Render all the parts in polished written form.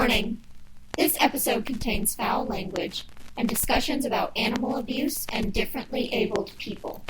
Warning! This episode contains foul language and discussions about animal abuse and differently abled people.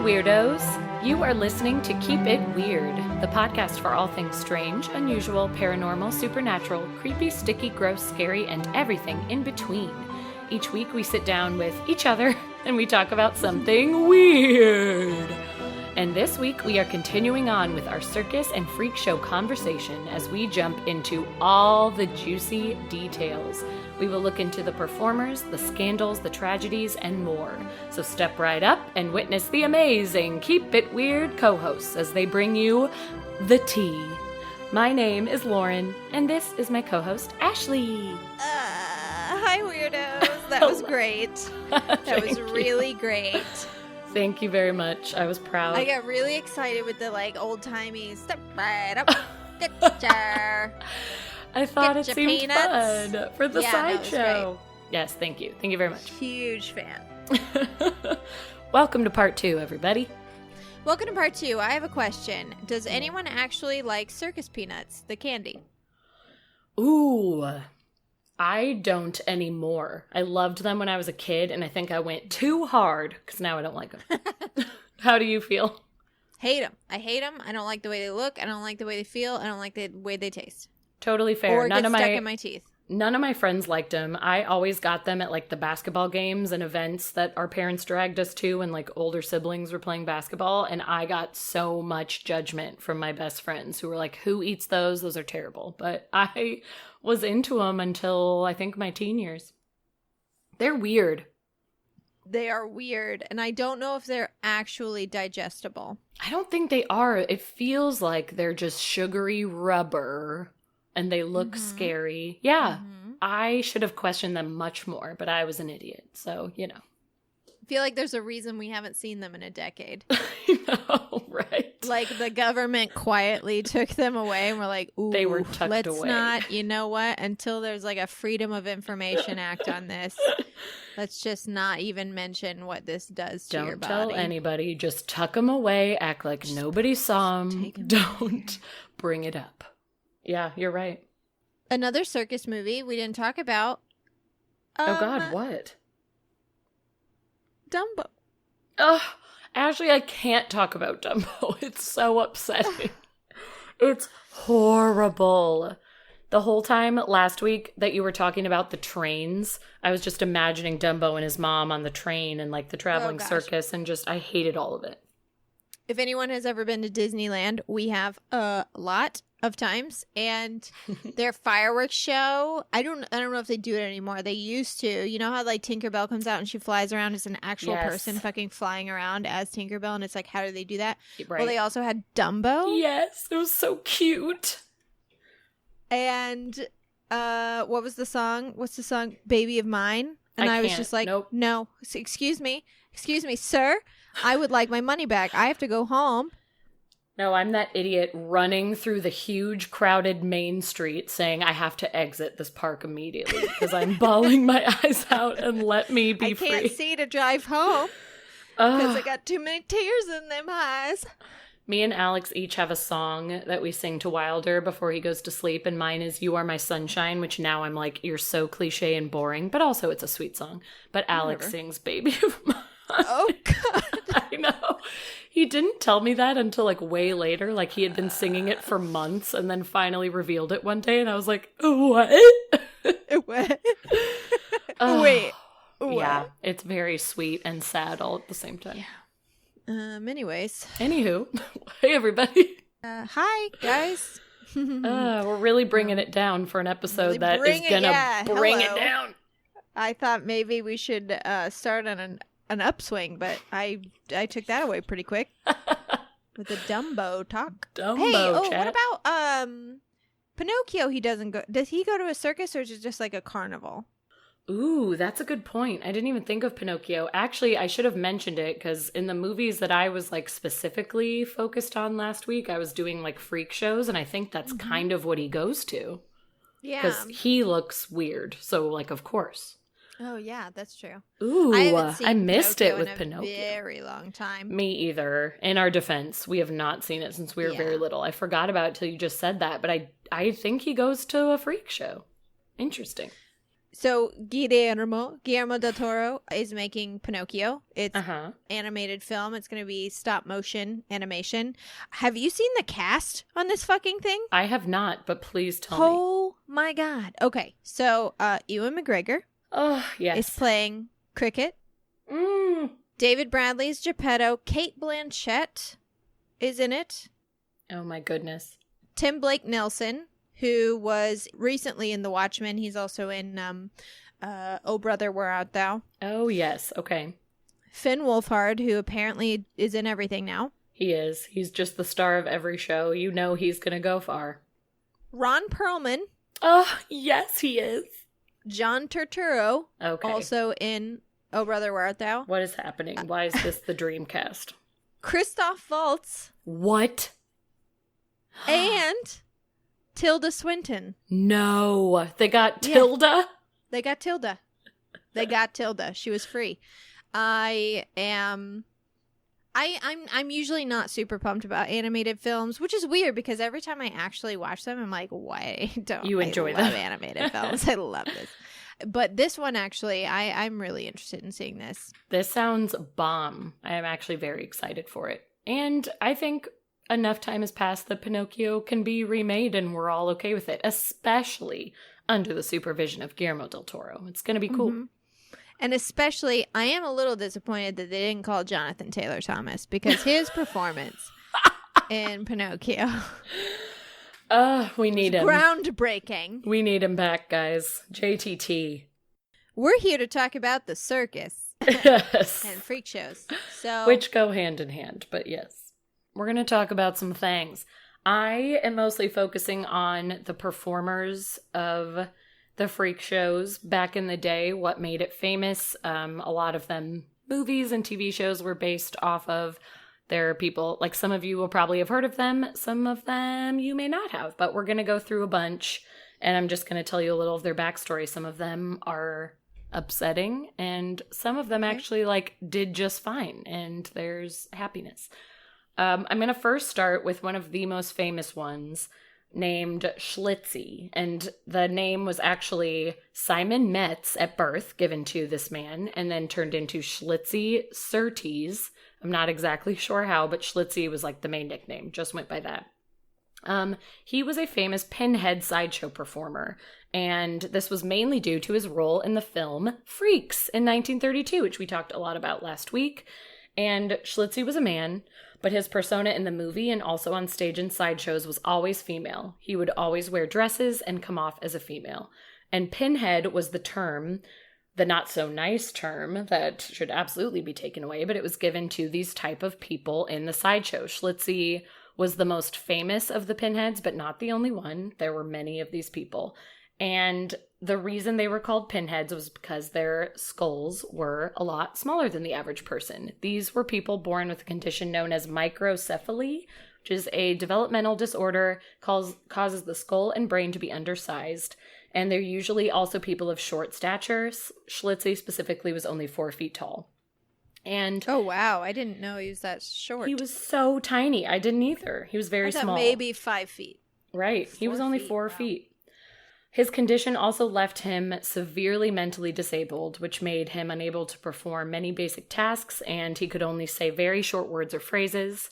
Weirdos, you are listening to Keep It Weird, the podcast for all things strange, unusual, paranormal, supernatural, creepy, sticky, gross, scary, and everything in between. Each week we sit down with each other and we talk about something weird. And this week we are continuing on with our circus and freak show conversation as we jump into all the juicy details. We will look into the performers, the scandals, the tragedies, and more. So step right up and witness the amazing Keep It Weird co-hosts as they bring you the tea. My name is Lauren, and this is my co-host, Ashley. Hi, Weirdos. That was great. That was really great. Thank you very much. I was proud. I got really excited with the, old-timey step right up, get your chair. I thought it Get seemed peanuts. fun for the sideshow. No, yes, thank you. Thank you very much. Huge fan. Welcome to part 2, everybody. Welcome to part 2. I have a question. Does anyone actually like circus peanuts, the candy? Ooh, I don't anymore. I loved them when I was a kid, and I think I went too hard because now I don't like them. How do you feel? Hate them. I hate them. I don't like the way they look. I don't like the way they feel. I don't like the way they taste. Totally fair. Or get stuck in my teeth. None of my friends liked them. I always got them at the basketball games and events that our parents dragged us to when older siblings were playing basketball, and I got so much judgment from my best friends who were like, who eats those? Those are terrible. But I was into them until I think my teen years. They're weird. They are weird, and I don't know if they're actually digestible. I don't think they are. It feels like they're just sugary rubber. And they look scary. Yeah, I should have questioned them much more, but I was an idiot. So, I feel like there's a reason we haven't seen them in a decade. I know, right? The government quietly took them away and we're like, ooh, they were tucked let's away. Not, you know what? Until there's a Freedom of Information Act on this, let's just not even mention what this does to your body. Don't tell anybody. Just tuck them away. Act like nobody saw them. Don't bring it up. Yeah, you're right. Another circus movie we didn't talk about. Oh, God, what? Dumbo. Oh, Ashley, I can't talk about Dumbo. It's so upsetting. It's horrible. The whole time last week that you were talking about the trains, I was just imagining Dumbo and his mom on the train and the traveling circus, and I hated all of it. If anyone has ever been to Disneyland, we have a lot of times, and their fireworks show, I don't know if they do it anymore. They used to. You know how Tinkerbell comes out and she flies around as an actual person fucking flying around as Tinkerbell, and it's how do they do that? Right. Well, they also had Dumbo. Yes, it was so cute. And what was the song? What's the song? Baby of Mine. And I was just like, nope. No, excuse me, sir. I would like my money back. I have to go home. No, I'm that idiot running through the huge crowded main street saying I have to exit this park immediately because I'm bawling my eyes out and let me be free. I can't see to drive home because I got too many tears in them eyes. Me and Alex each have a song that we sing to Wilder before he goes to sleep, and mine is You Are My Sunshine, which now I'm like, you're so cliche and boring, but also it's a sweet song. But Alex sings Baby of Mine. Oh, God. I know. He didn't tell me that until way later. He had been singing it for months and then finally revealed it one day. And I was like, what? What? Wait. What? Yeah, it's very sweet and sad all at the same time. Yeah. Anyways. Anywho. Hey, everybody. Hi, guys. We're really bringing it down for an episode that is going to bring it down. I thought maybe we should start on an upswing, but I took that away pretty quick. With the Dumbo talk. Dumbo what chat. about Pinocchio? He doesn't go. Does he go to a circus or is it just like a carnival? Ooh, that's a good point. I didn't even think of Pinocchio. Actually, I should have mentioned it because in the movies that I was like specifically focused on last week, I was doing like freak shows, and I think that's kind of what he goes to. Yeah. Because he looks weird. So, like, of course. Oh, yeah, that's true. Ooh, I missed it with in a Pinocchio. Very long time. Me either. In our defense, we have not seen it since we were very little. I forgot about it till you just said that, but I think he goes to a freak show. Interesting. So Guillermo del Toro is making Pinocchio. It's animated film. It's going to be stop motion animation. Have you seen the cast on this fucking thing? I have not, but please tell me. Oh my God. Okay, so Ewan McGregor is playing Cricket. David Bradley's Geppetto. Cate Blanchett is in it. Oh my goodness. Tim Blake Nelson, who was recently in The Watchmen. He's also in Oh Brother, Where Art Thou? Oh, yes. Okay. Finn Wolfhard, who apparently is in everything now. He is. He's just the star of every show. You know he's going to go far. Ron Perlman. Oh, yes, he is. John Turturro. Okay. Also in Oh Brother, Where Art Thou? What is happening? Why is this the dream cast? Christoph Waltz. What? And Tilda Swinton. No. They got Tilda? They got Tilda. They got Tilda. She was free. I'm usually not super pumped about animated films, which is weird because every time I actually watch them, I'm like, why don't you enjoy I love animated films? I love this. But this one, actually, I'm really interested in seeing this. This sounds bomb. I am actually very excited for it. And I think enough time has passed that Pinocchio can be remade and we're all okay with it, especially under the supervision of Guillermo del Toro. It's going to be cool. Mm-hmm. And especially, I am a little disappointed that they didn't call Jonathan Taylor Thomas because his performance in Pinocchio we need him. Groundbreaking. We need him back, guys. JTT. We're here to talk about the circus Yes. and freak shows. So, which go hand in hand, but yes. We're going to talk about some things. I am mostly focusing on the performers of the freak shows back in the day, what made it famous. A lot of them, movies and TV shows, were based off of their people. Like, some of you will probably have heard of them. Some of them you may not have, but we're going to go through a bunch, and I'm just going to tell you a little of their backstory. Some of them are upsetting, and some of them actually, like, did just fine, and there's happiness. I'm going to first start with one of the most famous ones, named Schlitzie, and the name was actually Simon Metz at birth, given to this man, and then turned into Schlitzie Surtees. I'm not exactly sure how, but Schlitzie was like the main nickname, just went by that. He was a famous pinhead sideshow performer, and this was mainly due to his role in the film Freaks in 1932, which we talked a lot about last week. And Schlitzie was a man, but his persona in the movie and also on stage and sideshows was always female. He would always wear dresses and come off as a female. And pinhead was the term, the not so nice term that should absolutely be taken away, but it was given to these type of people in the sideshow. Schlitzie was the most famous of the pinheads, but not the only one. There were many of these people. And the reason they were called pinheads was because their skulls were a lot smaller than the average person. These were people born with a condition known as microcephaly, which is a developmental disorder, causes the skull and brain to be undersized. And they're usually also people of short stature. Schlitzie specifically was only 4 feet tall. And oh, wow. I didn't know he was that short. He was so tiny. I didn't either. He was very small. Maybe 5 feet. Right. He was only 4 feet. His condition also left him severely mentally disabled, which made him unable to perform many basic tasks, and he could only say very short words or phrases.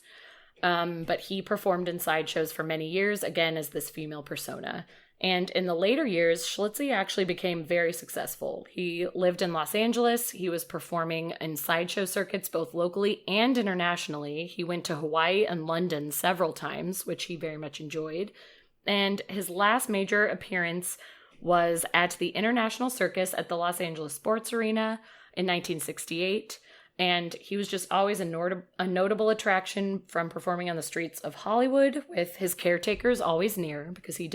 But he performed in sideshows for many years, again, as this female persona. And in the later years, Schlitzie actually became very successful. He lived in Los Angeles. He was performing in sideshow circuits both locally and internationally. He went to Hawaii and London several times, which he very much enjoyed. And his last major appearance was at the International Circus at the Los Angeles Sports Arena in 1968. And he was just always a notable attraction from performing on the streets of Hollywood, with his caretakers always near, because he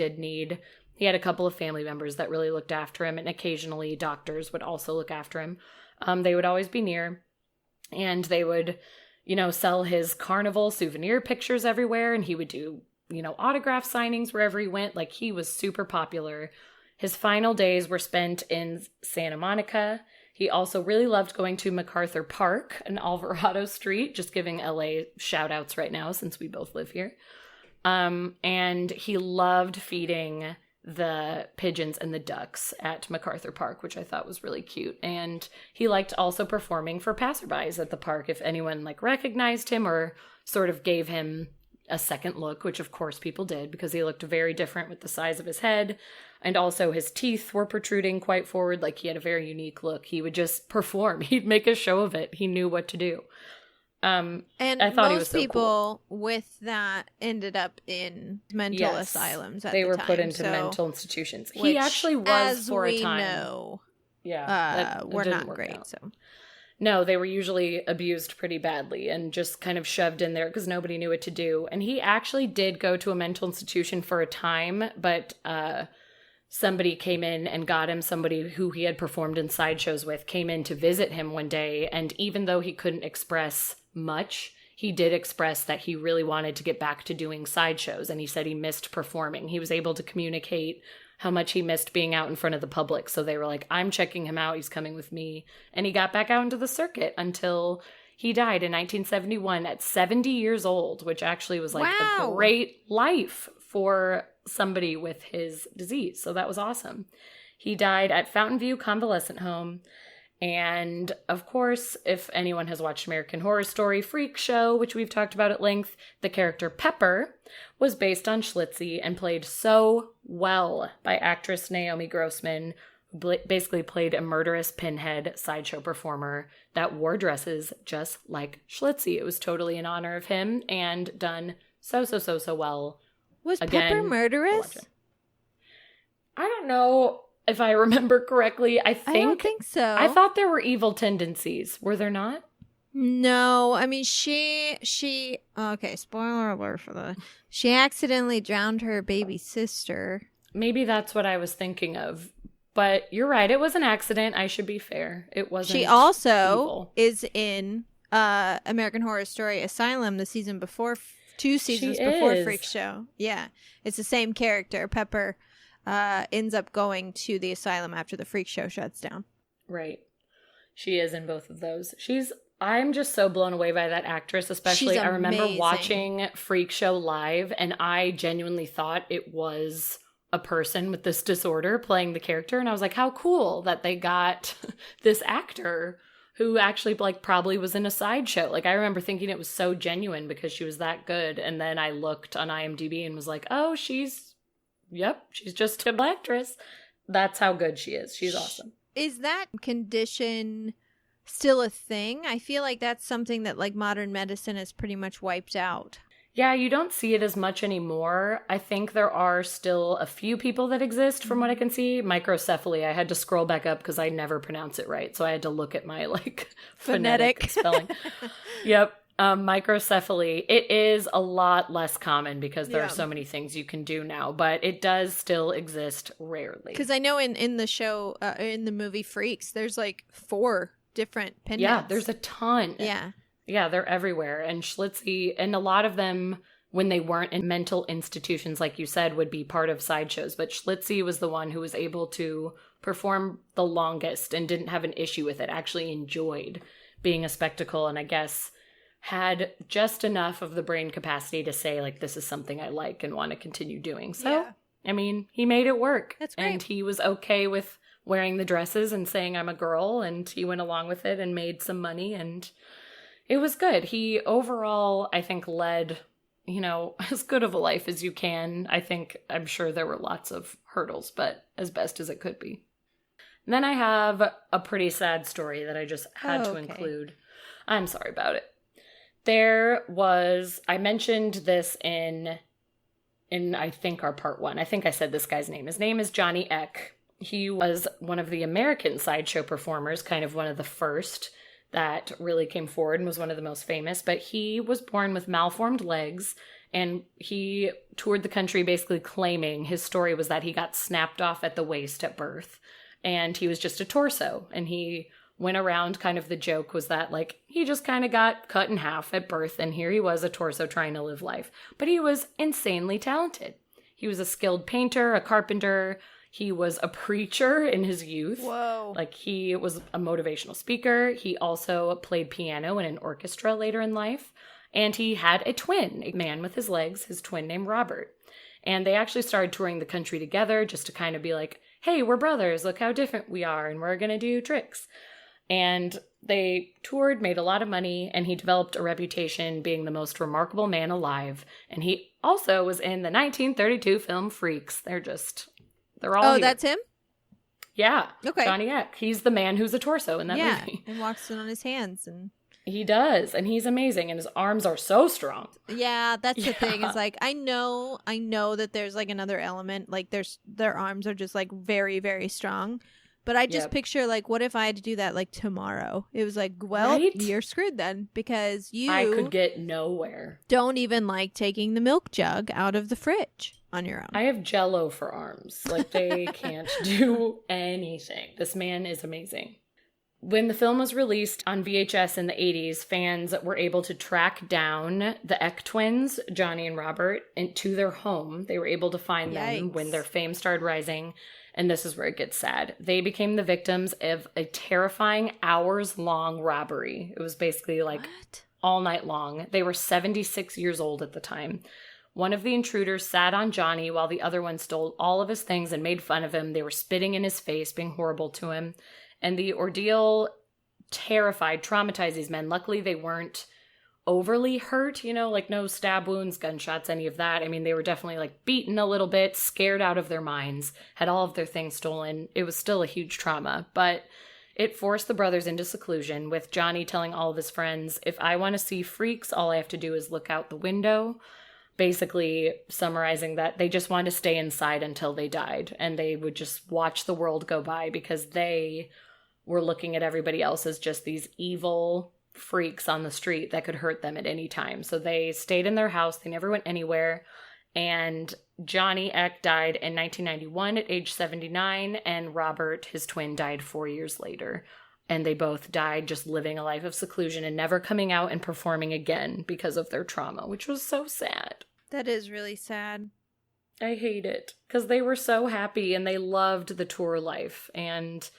had a couple of family members that really looked after him, and occasionally doctors would also look after him. They would always be near, and they would, sell his carnival souvenir pictures everywhere, and he would do, autograph signings wherever he went. Like, he was super popular. His final days were spent in Santa Monica. He also really loved going to MacArthur Park and Alvarado Street, just giving LA shout outs right now since we both live here. And he loved feeding the pigeons and the ducks at MacArthur Park, which I thought was really cute. And he liked also performing for passerbys at the park if anyone recognized him or sort of gave him a second look, which of course people did, because he looked very different with the size of his head. And also his teeth were protruding quite forward. Like, he had a very unique look. He would just perform. He'd make a show of it. He knew what to do. And I thought most he was so people cool. with that ended up in mental asylums at they the were time, put into so, mental institutions. He actually was for a time. Know, We're not great. So no, they were usually abused pretty badly and just kind of shoved in there because nobody knew what to do. And he actually did go to a mental institution for a time, but somebody came in and got him. Somebody who he had performed in sideshows with came in to visit him one day. And even though he couldn't express much, he did express that he really wanted to get back to doing sideshows. And he said he missed performing. He was able to communicate how much he missed being out in front of the public. So they were like, I'm checking him out. He's coming with me. And he got back out into the circuit until he died in 1971 at 70 years old, which actually was a great life for somebody with his disease. So that was awesome. He died at Fountain View Convalescent Home. And of course, if anyone has watched American Horror Story Freak Show, which we've talked about at length, the character Pepper was based on Schlitzie and played so well by actress Naomi Grossman, who basically played a murderous pinhead sideshow performer that wore dresses just like Schlitzie. It was totally in honor of him and done so well. Was Pepper murderous? I don't know if I remember correctly. I don't think so. I thought there were evil tendencies. Were there not? No, I mean, she okay, spoiler alert for the, she accidentally drowned her baby sister. Maybe that's what I was thinking of. But you're right, it was an accident. I should be fair. It wasn't She also evil. Is in American Horror Story Asylum the season before, 2 seasons before Freak Show. Yeah, it's the same character. Pepper ends up going to the asylum after the Freak Show shuts down. Right. She is in both of those. I'm just so blown away by that actress, especially. I remember watching Freak Show live, and I genuinely thought it was a person with this disorder playing the character. And I was like, how cool that they got this actor who actually probably was in a sideshow. I remember thinking it was so genuine because she was that good. And then I looked on IMDb and was like, oh, she's just an actress. That's how good she is. She's awesome. Is that condition still a thing? I feel like that's something that modern medicine has pretty much wiped out. Yeah, you don't see it as much anymore. I think there are still a few people that exist from what I can see. Microcephaly, I had to scroll back up because I never pronounce it right. So I had to look at my phonetic spelling. Yep. Microcephaly. It is a lot less common because there are so many things you can do now, but it does still exist rarely. Because I know in the show, in the movie Freaks, there's 4 different pinheads. Yeah, there's a ton. Yeah. Yeah, they're everywhere. And Schlitzie, and a lot of them, when they weren't in mental institutions, like you said, would be part of sideshows. But Schlitzie was the one who was able to perform the longest and didn't have an issue with it, actually enjoyed being a spectacle, and I guess had just enough of the brain capacity to say, this is something I like and want to continue doing. So, I mean, he made it work. That's great. And he was okay with wearing the dresses and saying, I'm a girl, and he went along with it and made some money, and it was good. He overall, I think, led, as good of a life as you can. I'm sure there were lots of hurdles, but as best as it could be. And then I have a pretty sad story that I just had to include. I'm sorry about it. I mentioned this in I think our part 1. I think I said this guy's name. His name is Johnny Eck. He was one of the American sideshow performers, kind of one of the first. that really came forward and was one of the most famous. But he was born with malformed legs, and he toured the country basically claiming his story was that he got snapped off at the waist at birth, and he was just a torso. And he went around, kind of the joke was that, like, he just kind of got cut in half at birth, and here he was, a torso trying to live life. But he was insanely talented. He was a skilled painter, a carpenter. He was a preacher in his youth. Whoa. Like, he was a motivational speaker. He also played piano in an orchestra later in life. And he had a twin, a man with his legs, his twin named Robert. And they actually started touring the country together just to kind of be like, hey, we're brothers. Look how different we are. And we're going to do tricks. And they toured, made a lot of money, and he developed a reputation being the most remarkable man alive. And he also was in the 1932 film Freaks. They're all here. That's him? Yeah. Okay. Johnny Eck. He's the man who's a torso in that movie. And walks in on his hands. And he does. And he's amazing. And his arms are so strong. yeah, that's the thing. It's like, I know that there's like another element. Like their arms are just like very, very strong. But I just picture, like, what if I had to do that, like, tomorrow? It was like, well, right? You're screwed then, because I could get nowhere. Don't even like taking the milk jug out of the fridge on your own. I have Jell-O for arms. Like, they can't do anything. This man is amazing. When the film was released on VHS in the 80s, fans were able to track down the Eck twins, Johnny and Robert, to their home. They were able to find them when their fame started rising. And this is where it gets sad. They became the victims of a terrifying hours-long robbery. It was basically like all night long. They were 76 years old at the time. One of the intruders sat on Johnny while the other one stole all of his things and made fun of him. They were spitting in his face, being horrible to him. And the ordeal traumatized these men. Luckily, they weren't overly hurt, like no stab wounds, gunshots, any of that. I mean, they were definitely like beaten a little bit, scared out of their minds, had all of their things stolen. It was still a huge trauma, but it forced the brothers into seclusion, with Johnny telling all of his friends, if I want to see freaks, all I have to do is look out the window. Basically summarizing that they just wanted to stay inside until they died, and they would just watch the world go by because they were looking at everybody else as just these evil freaks on the street that could hurt them at any time. So they stayed in their house. They never went anywhere. And Johnny Eck died in 1991 at age 79, and Robert, his twin, died 4 years later. And they both died just living a life of seclusion and never coming out and performing again because of their trauma, which was so sad. That is really sad. I hate it because they were so happy and they loved the tour life. And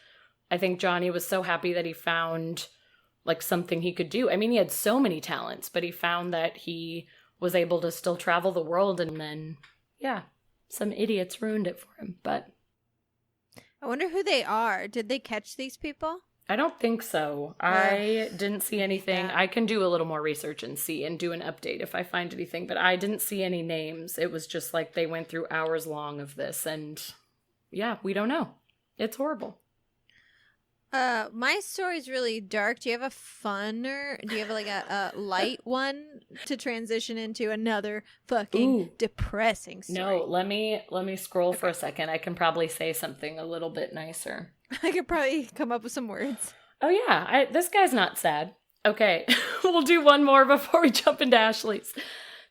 I think Johnny was so happy that he found like something he could do. I mean, he had so many talents, but he found that he was able to still travel the world. And then, some idiots ruined it for him. But I wonder who they are. Did they catch these people? I don't think so. I didn't see anything. I can do a little more research and see and do an update if I find anything, but I didn't see any names. It was just like they went through hours long of this, and we don't know. It's horrible. My story's really dark. Do you have do you have like a light one to transition into another fucking depressing story? No, let me scroll for a second. I can probably say something a little bit nicer. I could probably come up with some words. Oh yeah, this guy's not sad. Okay, we'll do one more before we jump into Ashley's.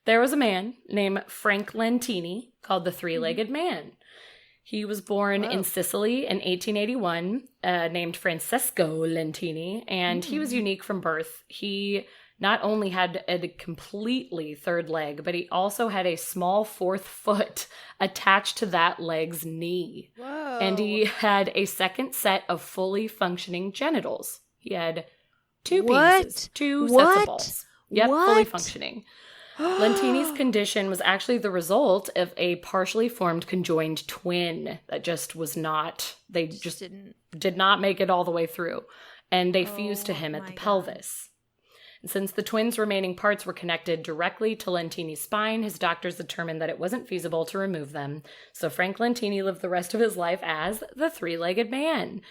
There was a man named Frank Lentini called the Three-Legged Man. He was born in Sicily in 1881, named Francesco Lentini, and he was unique from birth. He not only had a completely third leg, but he also had a small fourth foot attached to that leg's knee. Whoa. And he had a second set of fully functioning genitals. He had two penises, two sets of balls. Yep, fully functioning. Lentini's condition was actually the result of a partially formed conjoined twin that just was not, they just did not make it all the way through. And they fused to him at the pelvis. And since the twins' remaining parts were connected directly to Lentini's spine, his doctors determined that it wasn't feasible to remove them. So Frank Lentini lived the rest of his life as the Three-Legged Man.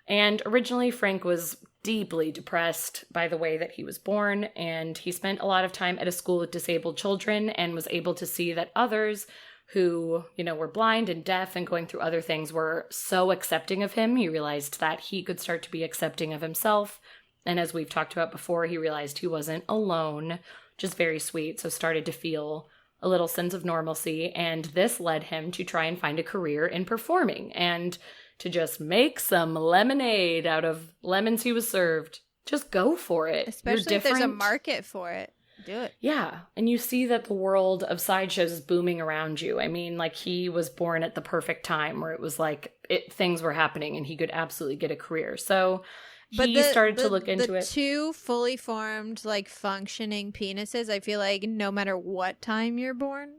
And originally, Frank was deeply depressed by the way that he was born, and he spent a lot of time at a school with disabled children and was able to see that others who, were blind and deaf and going through other things were so accepting of him. He realized that he could start to be accepting of himself, And as we've talked about before, he realized he wasn't alone, which is very sweet, so started to feel a little sense of normalcy. And this led him to try and find a career in performing and to just make some lemonade out of lemons he was served. Just go for it. Especially if there's a market for it. Do it. Yeah. And you see that the world of sideshows is booming around you. I mean, like, he was born at the perfect time where it was like things were happening and he could absolutely get a career. So he started to look into it. The two fully formed, like, functioning penises, I feel like no matter what time you're born.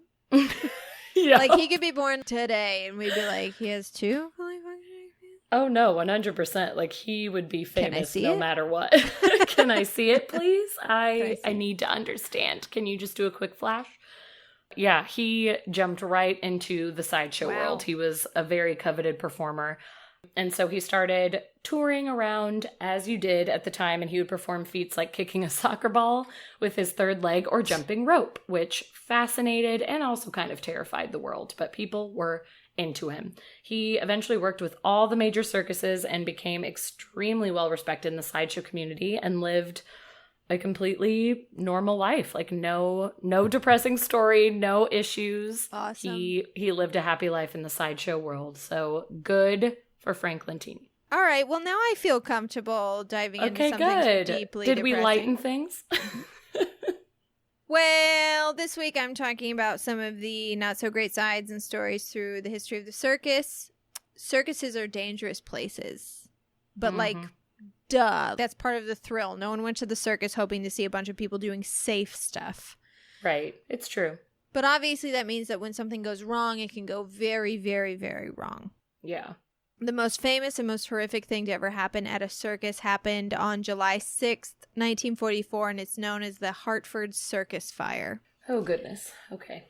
Yeah. Like, he could be born today and we'd be like, he has two fully functioning penises? Oh, no, 100%. Like, he would be famous no it? matter what. Can I see it, please? I need to understand. Can you just do a quick flash? Yeah, he jumped right into the sideshow world. He was a very coveted performer. And so he started touring around, as you did at the time, and he would perform feats like kicking a soccer ball with his third leg or jumping rope, which fascinated and also kind of terrified the world, but people were into him. He eventually worked with all the major circuses and became extremely well respected in the sideshow community and lived a completely normal life. Like, no depressing story, no issues. Awesome. He lived a happy life in the sideshow world. So good for Frank Lentini. All right. Well, now I feel comfortable diving into something good. deeply Did depressing. we lighten things? Well, this week I'm talking about some of the not-so-great sides and stories through the history of the circus. Circuses are dangerous places. But, like, duh. That's part of the thrill. No one went to the circus hoping to see a bunch of people doing safe stuff. Right. It's true. But obviously that means that when something goes wrong, it can go very, very, very wrong. Yeah. The most famous and most horrific thing to ever happen at a circus happened on July 6th, 1944, and it's known as the Hartford Circus fire. Oh, goodness. Okay.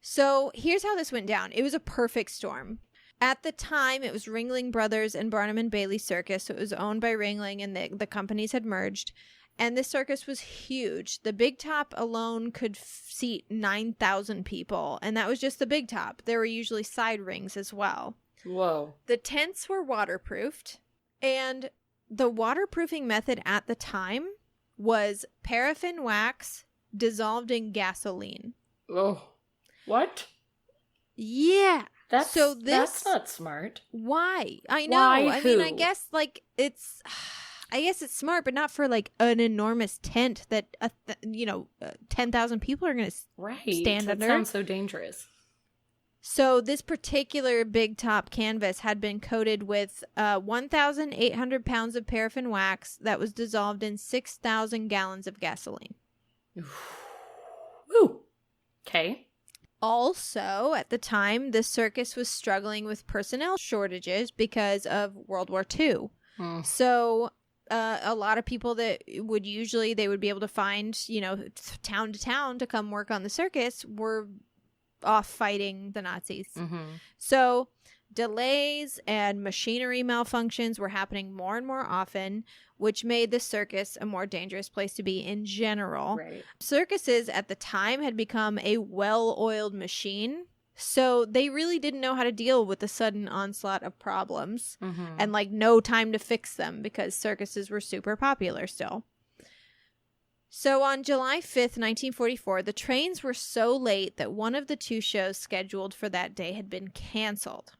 So here's how this went down. It was a perfect storm. At the time, it was Ringling Brothers and Barnum and Bailey Circus, so it was owned by Ringling, and the companies had merged. And this circus was huge. The Big Top alone could seat 9,000 people, and that was just the Big Top. There were usually side rings as well. Whoa. The tents were waterproofed, and the waterproofing method at the time was paraffin wax dissolved in gasoline. Oh. What? Yeah. That's not smart. Why? I know. Why? I mean, I guess, like, it's smart, but not for, like, an enormous tent that, 10,000 people are going to stand under. That sounds so dangerous. So this particular Big Top canvas had been coated with 1,800 pounds of paraffin wax that was dissolved in 6,000 gallons of gasoline. Woo. Okay. Also, at the time, the circus was struggling with personnel shortages because of World War II. So a lot of people that they would be able to find, town to town to come work on the circus were off fighting the Nazis. So delays and machinery malfunctions were happening more and more often, which made the circus a more dangerous place to be in general. Right. Circuses at the time had become a well-oiled machine, so they really didn't know how to deal with the sudden onslaught of problems and, like, no time to fix them because circuses were super popular still. So on July 5th, 1944, the trains were so late that one of the two shows scheduled for that day had been canceled.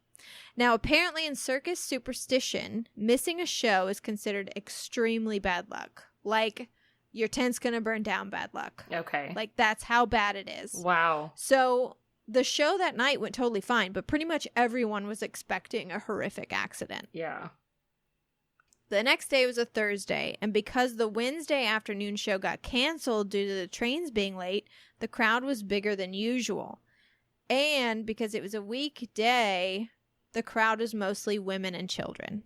Now, apparently in circus superstition, missing a show is considered extremely bad luck. Like, your tent's gonna burn down, bad luck. Okay. Like, that's how bad it is. Wow. So the show that night went totally fine, but pretty much everyone was expecting a horrific accident. Yeah. The next day was a Thursday, and because the Wednesday afternoon show got canceled due to the trains being late, the crowd was bigger than usual. And because it was a weekday, the crowd was mostly women and children.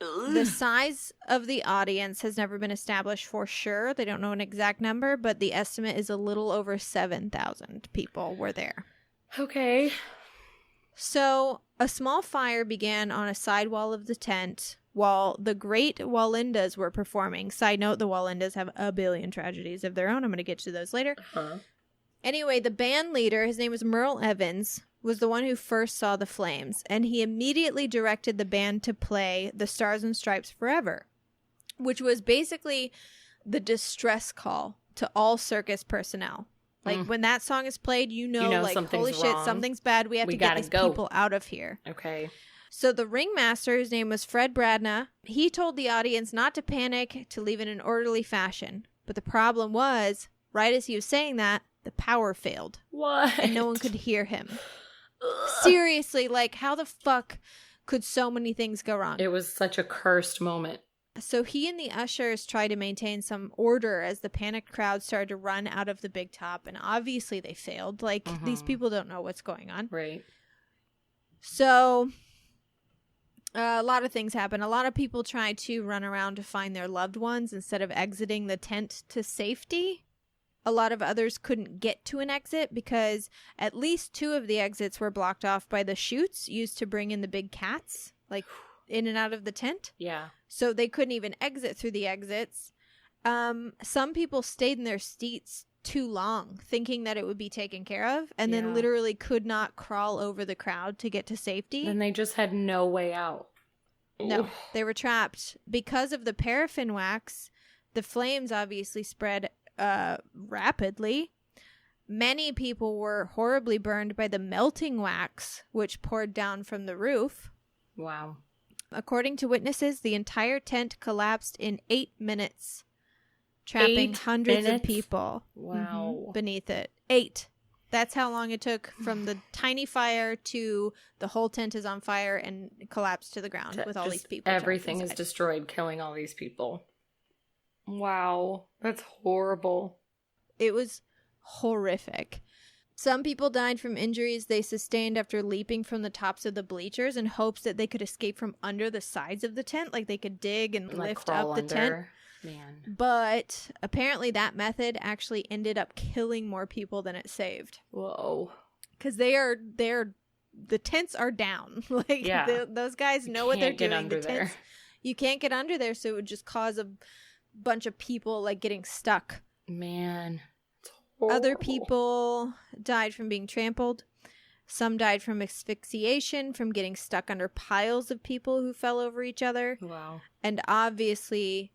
The size of the audience has never been established for sure. They don't know an exact number, but the estimate is a little over 7,000 people were there. Okay. So, a small fire began on a side wall of the tent while the great Wallindas were performing. Side note, the Wallindas have a billion tragedies of their own. I'm going to get to those later. Anyway, the band leader, his name was Merle Evans, was the one who first saw the flames, and he immediately directed the band to play The Stars and Stripes Forever. which was basically the distress call to all circus personnel. Like, when that song is played, like, holy shit, wrong. Something's bad. We have to get these people out of here. Okay. So the ringmaster, whose name was Fred Bradna, he told the audience not to panic, to leave in an orderly fashion. But the problem was, right as he was saying that, the power failed. What? And no one could hear him. Seriously, like, how the fuck could so many things go wrong? It was such a cursed moment. So he and the ushers tried to maintain some order as the panicked crowd started to run out of the big top, and obviously they failed. Like, these people don't know what's going on. Right. So, a lot of things happened. A lot of people tried to run around to find their loved ones instead of exiting the tent to safety. A lot of others couldn't get to an exit because at least 2 of the exits were blocked off by the chutes used to bring in the big cats, like, in and out of the tent. Yeah. So they couldn't even exit through the exits. Some people stayed in their seats too long, thinking that it would be taken care of, and then literally could not crawl over the crowd to get to safety. And they just had no way out. No, they were trapped. Because of the paraffin wax, the flames obviously spread rapidly. Many people were horribly burned by the melting wax, which poured down from the roof. Wow. According to witnesses, the entire tent collapsed in 8 minutes, trapping hundreds of people beneath it. 8. That's how long it took from the tiny fire to the whole tent is on fire and collapsed to the ground with all these people. Everything is destroyed, killing all these people. Wow. That's horrible. It was horrific. Some people died from injuries they sustained after leaping from the tops of the bleachers in hopes that they could escape from under the sides of the tent, like they could dig and lift up the tent. Man. But apparently that method actually ended up killing more people than it saved. Whoa. Because the tents are down. Like, those guys know what they're doing. Under there. You can't get under there, so it would just cause a bunch of people, like, getting stuck. Man. Other people died from being trampled. Some died from asphyxiation, from getting stuck under piles of people who fell over each other. Wow. And obviously,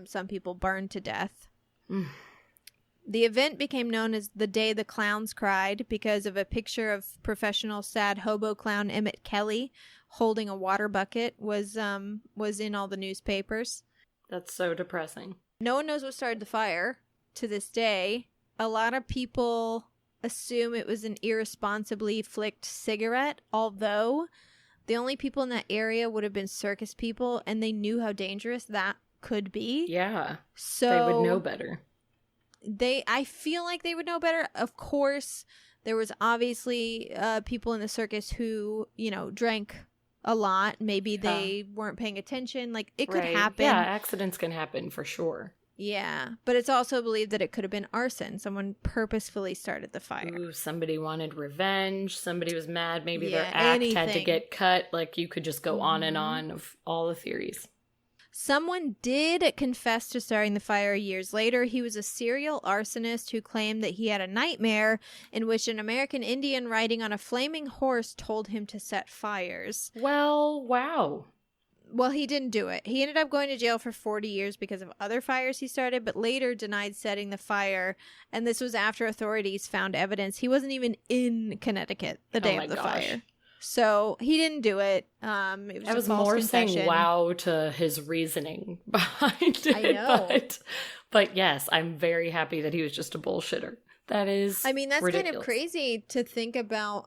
some people burned to death. The event became known as the Day the Clowns Cried because of a picture of professional sad hobo clown Emmett Kelly holding a water bucket was in all the newspapers. That's so depressing. No one knows what started the fire to this day. A lot of people assume it was an irresponsibly flicked cigarette, although the only people in that area would have been circus people, and they knew how dangerous that could be. Yeah. So they would know better. I feel like they would know better. Of course, there was obviously people in the circus who, drank a lot. Maybe they weren't paying attention. Like, it could happen. Yeah, accidents can happen for sure. Yeah, but it's also believed that it could have been arson. Someone purposefully started the fire. Ooh, somebody wanted revenge. Somebody was mad. Maybe their act had to get cut. Like, you could just go on and on of all the theories. Someone did confess to starting the fire years later. He was a serial arsonist who claimed that he had a nightmare in which an American Indian riding on a flaming horse told him to set fires. Well, wow. Well, he didn't do it. He ended up going to jail for 40 years because of other fires he started, but later denied setting the fire. And this was after authorities found evidence. He wasn't even in Connecticut the day of the fire. So he didn't do it. It was I was more saying wow to his reasoning behind it. I know. But yes, I'm very happy that he was just a bullshitter. That is that's ridiculous. kind of crazy to think about.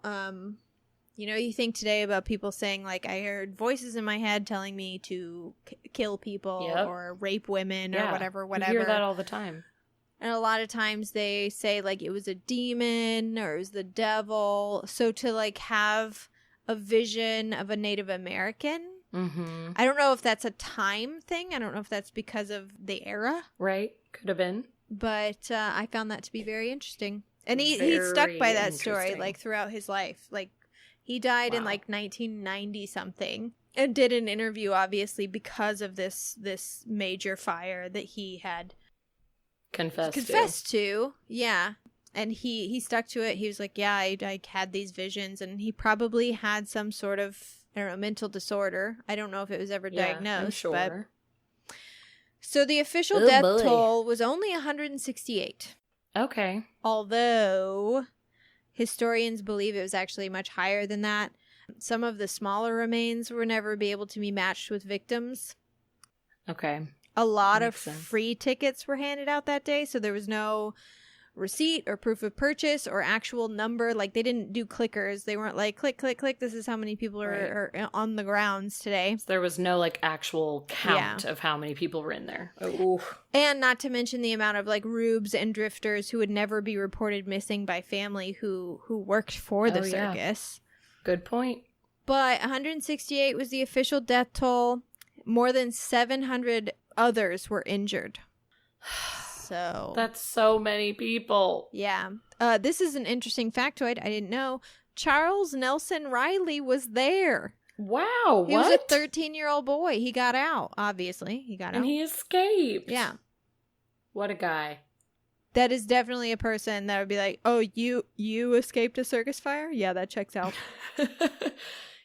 You think today about people saying, like, I heard voices in my head telling me to kill people or rape women or whatever. You hear that all the time. And a lot of times they say, like, it was a demon or it was the devil. So to, like, have a vision of a Native American, I don't know if that's a time thing. I don't know if that's because of the era. Right. Could have been. But I found that to be very interesting. And he stuck by that story, like, throughout his life. Like, he died in, like, 1990 something and did an interview, obviously, because of this major fire that he had confessed to. Yeah. And he stuck to it. He was like, yeah, I had these visions. And he probably had some sort of, I don't know, mental disorder. I don't know if it was ever diagnosed. I'm sure. But So the official Oh, death boy. toll was only 168. Okay. Although historians believe it was actually much higher than that. Some of the smaller remains were never be able to be matched with victims. Okay. A lot Makes of sense. free tickets were handed out that day, so there was no receipt or proof of purchase or actual number. Like, they didn't do clickers. They weren't like, click, click, click, this is how many people are on the grounds today. There was no, like, actual count of how many people were in there. Oh, oof. And not to mention the amount of, like, rubes and drifters who would never be reported missing by family who worked for the circus. Good point. But 168 was the official death toll. More than 700 others were injured. So That's so many people. yeah. This is an interesting factoid I didn't know. Charles Nelson Riley was there. Wow, He what? was a 13-year-old boy. He got out, obviously. He got And out. he escaped. Yeah. What a guy. That is definitely a person that would be like, oh, you escaped a circus fire? Yeah, that checks out.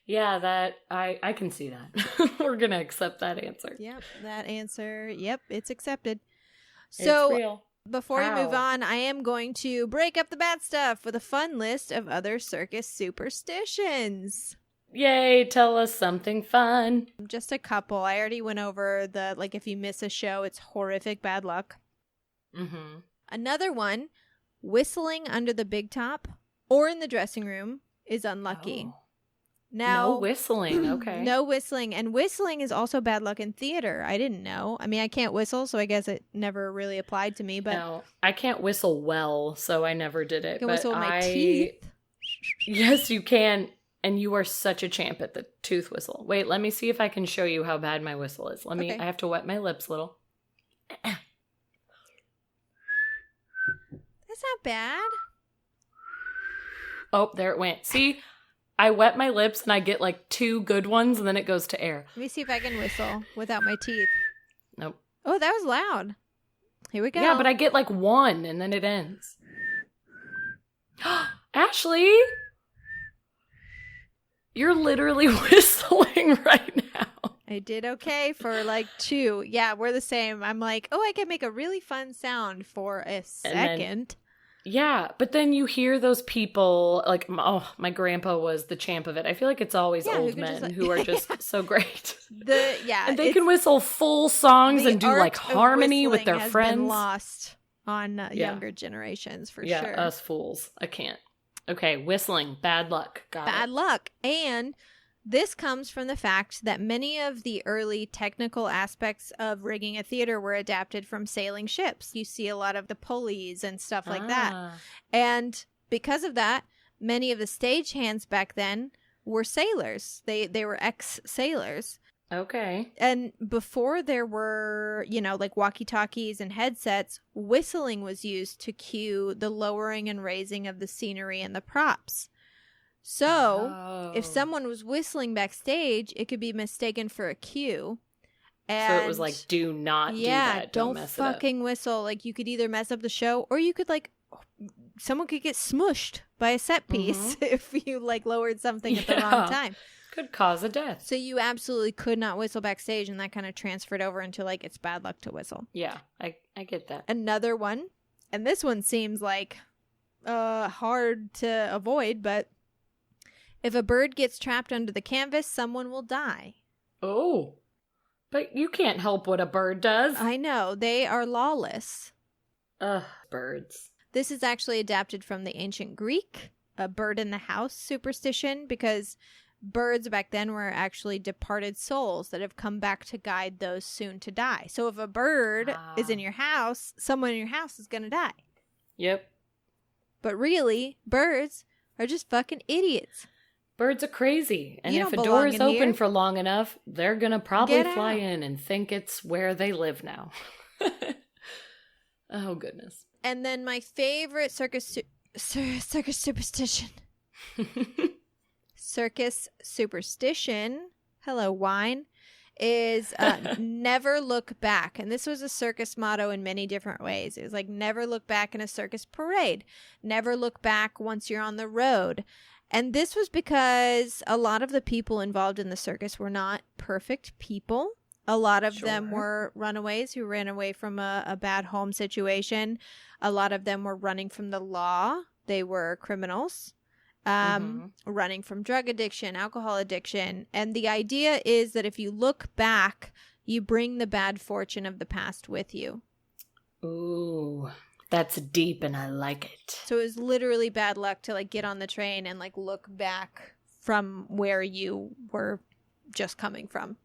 Yeah, that I can see that. We're gonna accept that answer. Yep, that answer. Yep, it's accepted. It's So real. before we move Ow. on, I am going to break up the bad stuff with a fun list of other circus superstitions. Yay, tell us something fun. Just a couple. I already went over the, like, if you miss a show, it's horrific bad luck. Mm-hmm. Another one, whistling under the big top or in the dressing room is unlucky. Oh. Now, No whistling, okay. No whistling. And whistling is also bad luck in theater. I didn't know. I mean, I can't whistle, so I guess it never really applied to me. But No, I can't whistle well, so I never did it. I can but whistle with my teeth. Yes, you can. And you are such a champ at the tooth whistle. Wait, let me see if I can show you how bad my whistle is. Okay. I have to wet my lips a little. That's not bad. Oh, there it went. See, I wet my lips and I get like 2 good ones and then it goes to air. Let me see if I can whistle without my teeth. Nope. Oh, that was loud. Here we go. Yeah, but I get like 1 and then it ends. Ashley, you're literally whistling right now. I did okay for like 2. Yeah, we're the same. I'm like, oh, I can make a really fun sound for a second. Yeah, but then you hear those people, like, oh, my grandpa was the champ of it. I feel like it's always Yeah, who old can men just, like- who are just so great. And they it's- can whistle full songs the and do, like, art of harmony with whistling their has friends. been lost on younger generations for Yeah, sure. us fools. I can't. Okay, whistling. Bad luck. Got Bad it. luck. And this comes from the fact that many of the early technical aspects of rigging a theater were adapted from sailing ships. You see a lot of the pulleys and stuff like that. Ah. And because of that, many of the stagehands back then were sailors. They were ex-sailors. Okay. And before there were, like walkie-talkies and headsets, whistling was used to cue the lowering and raising of the scenery and the props. So, if Oh. someone was whistling backstage, it could be mistaken for a cue. And So it was like, do not do that. Don't mess it up. fucking whistle. Like, you could either mess up the show, or you could, like, someone could get smushed by a set piece if you, like, lowered something at the wrong time. Could cause a death. So you absolutely could not whistle backstage, and that kind of transferred over into, like, it's bad luck to whistle. Yeah, I get that. Another one, and this one seems like hard to avoid, but if a bird gets trapped under the canvas, someone will die. Oh. But you can't help what a bird does. I know, they are lawless. Ugh, birds. This is actually adapted from the ancient Greek, a bird in the house superstition, because birds back then were actually departed souls that have come back to guide those soon to die. So if a bird is in your house, someone in your house is going to die. Yep. But really, birds are just fucking idiots. Birds are crazy. And You if don't a belong door is in open here. for long enough, they're going to probably Get fly out. in and think it's where they live now. Oh, goodness. And then my favorite circus superstition. Circus superstition, hello wine, is never look back. And this was a circus motto in many different ways. It was like, never look back in a circus parade. Never look back once you're on the road. And this was because a lot of the people involved in the circus were not perfect people. A lot of them Sure. were runaways who ran away from a bad home situation. A lot of them were running from the law. They were criminals. Running from drug addiction, alcohol addiction. And the idea is that if you look back, you bring the bad fortune of the past with you. Ooh, that's deep and I like it. So it was literally bad luck to like get on the train and like look back from where you were just coming from.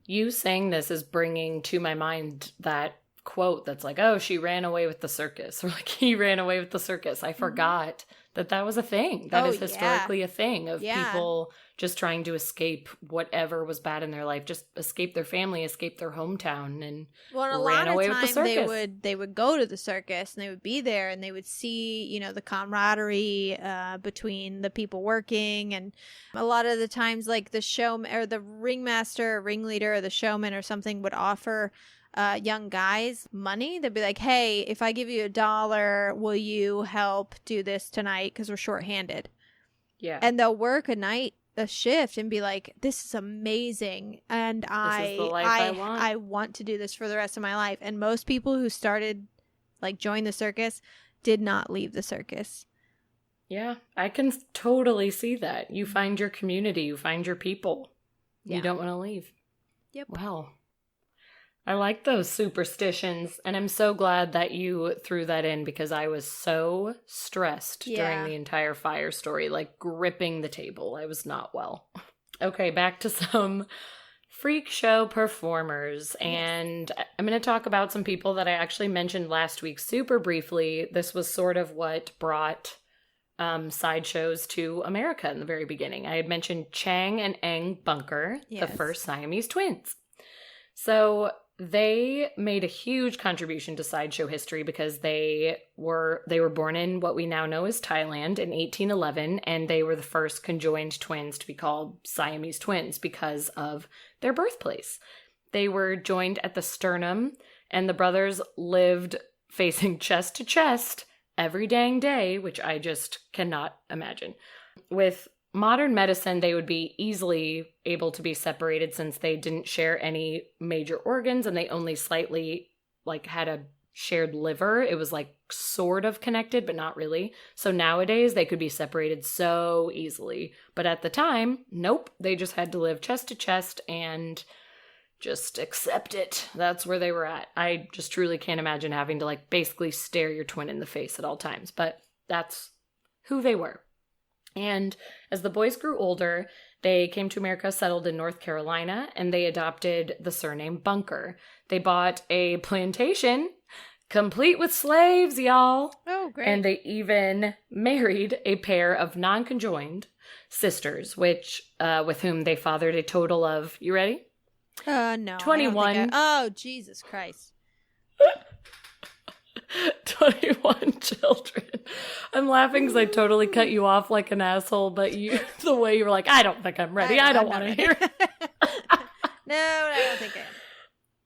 You saying this is bringing to my mind that quote that's like, oh, she ran away with the circus, or like he ran away with the circus. I forgot that was a thing. That is historically a thing of people just trying to escape whatever was bad in their life, just escape their family, escape their hometown, and ran away with the circus. They would go to the circus and they would be there and they would see, you know, the camaraderie between the people working, and a lot of the times like the showman or the ringmaster, or ringleader, or the showman or something would offer young guys money. They'd be like, hey, if I give you $1, will you help do this tonight because we're shorthanded? Yeah. And they'll work a shift and be like, this is amazing, and I want to do this for the rest of my life. And most people who started like join the circus did not leave the circus. Yeah, I can totally see that. You find your community, you find your people. Yeah. You don't want to leave. Yep. Wow. I like those superstitions, and I'm so glad that you threw that in because I was so stressed during the entire fire story, like gripping the table. I was not well. Okay, back to some freak show performers, and I'm going to talk about some people that I actually mentioned last week super briefly. This was sort of what brought sideshows to America in the very beginning. I had mentioned Chang and Eng Bunker, the first Siamese twins. So they made a huge contribution to sideshow history because they were born in what we now know as Thailand in 1811, and they were the first conjoined twins to be called Siamese twins because of their birthplace. They were joined at the sternum, and the brothers lived facing chest to chest every dang day, which I just cannot imagine. With modern medicine, they would be easily able to be separated since they didn't share any major organs and they only slightly like had a shared liver. It was like sort of connected, but not really. So nowadays they could be separated so easily. But at the time, nope, they just had to live chest to chest and just accept it. That's where they were at. I just truly can't imagine having to like basically stare your twin in the face at all times, but that's who they were. And as the boys grew older, they came to America, settled in North Carolina, and they adopted the surname Bunker. They bought a plantation complete with slaves, y'all. Oh, great. And they even married a pair of non-conjoined sisters, which with whom they fathered a total of, you ready? No. 21. Oh, Jesus Christ. 21 children. I'm laughing because I totally cut you off like an asshole, but the way you were like, I don't think I'm ready. I don't want to hear it. No, I don't think I am.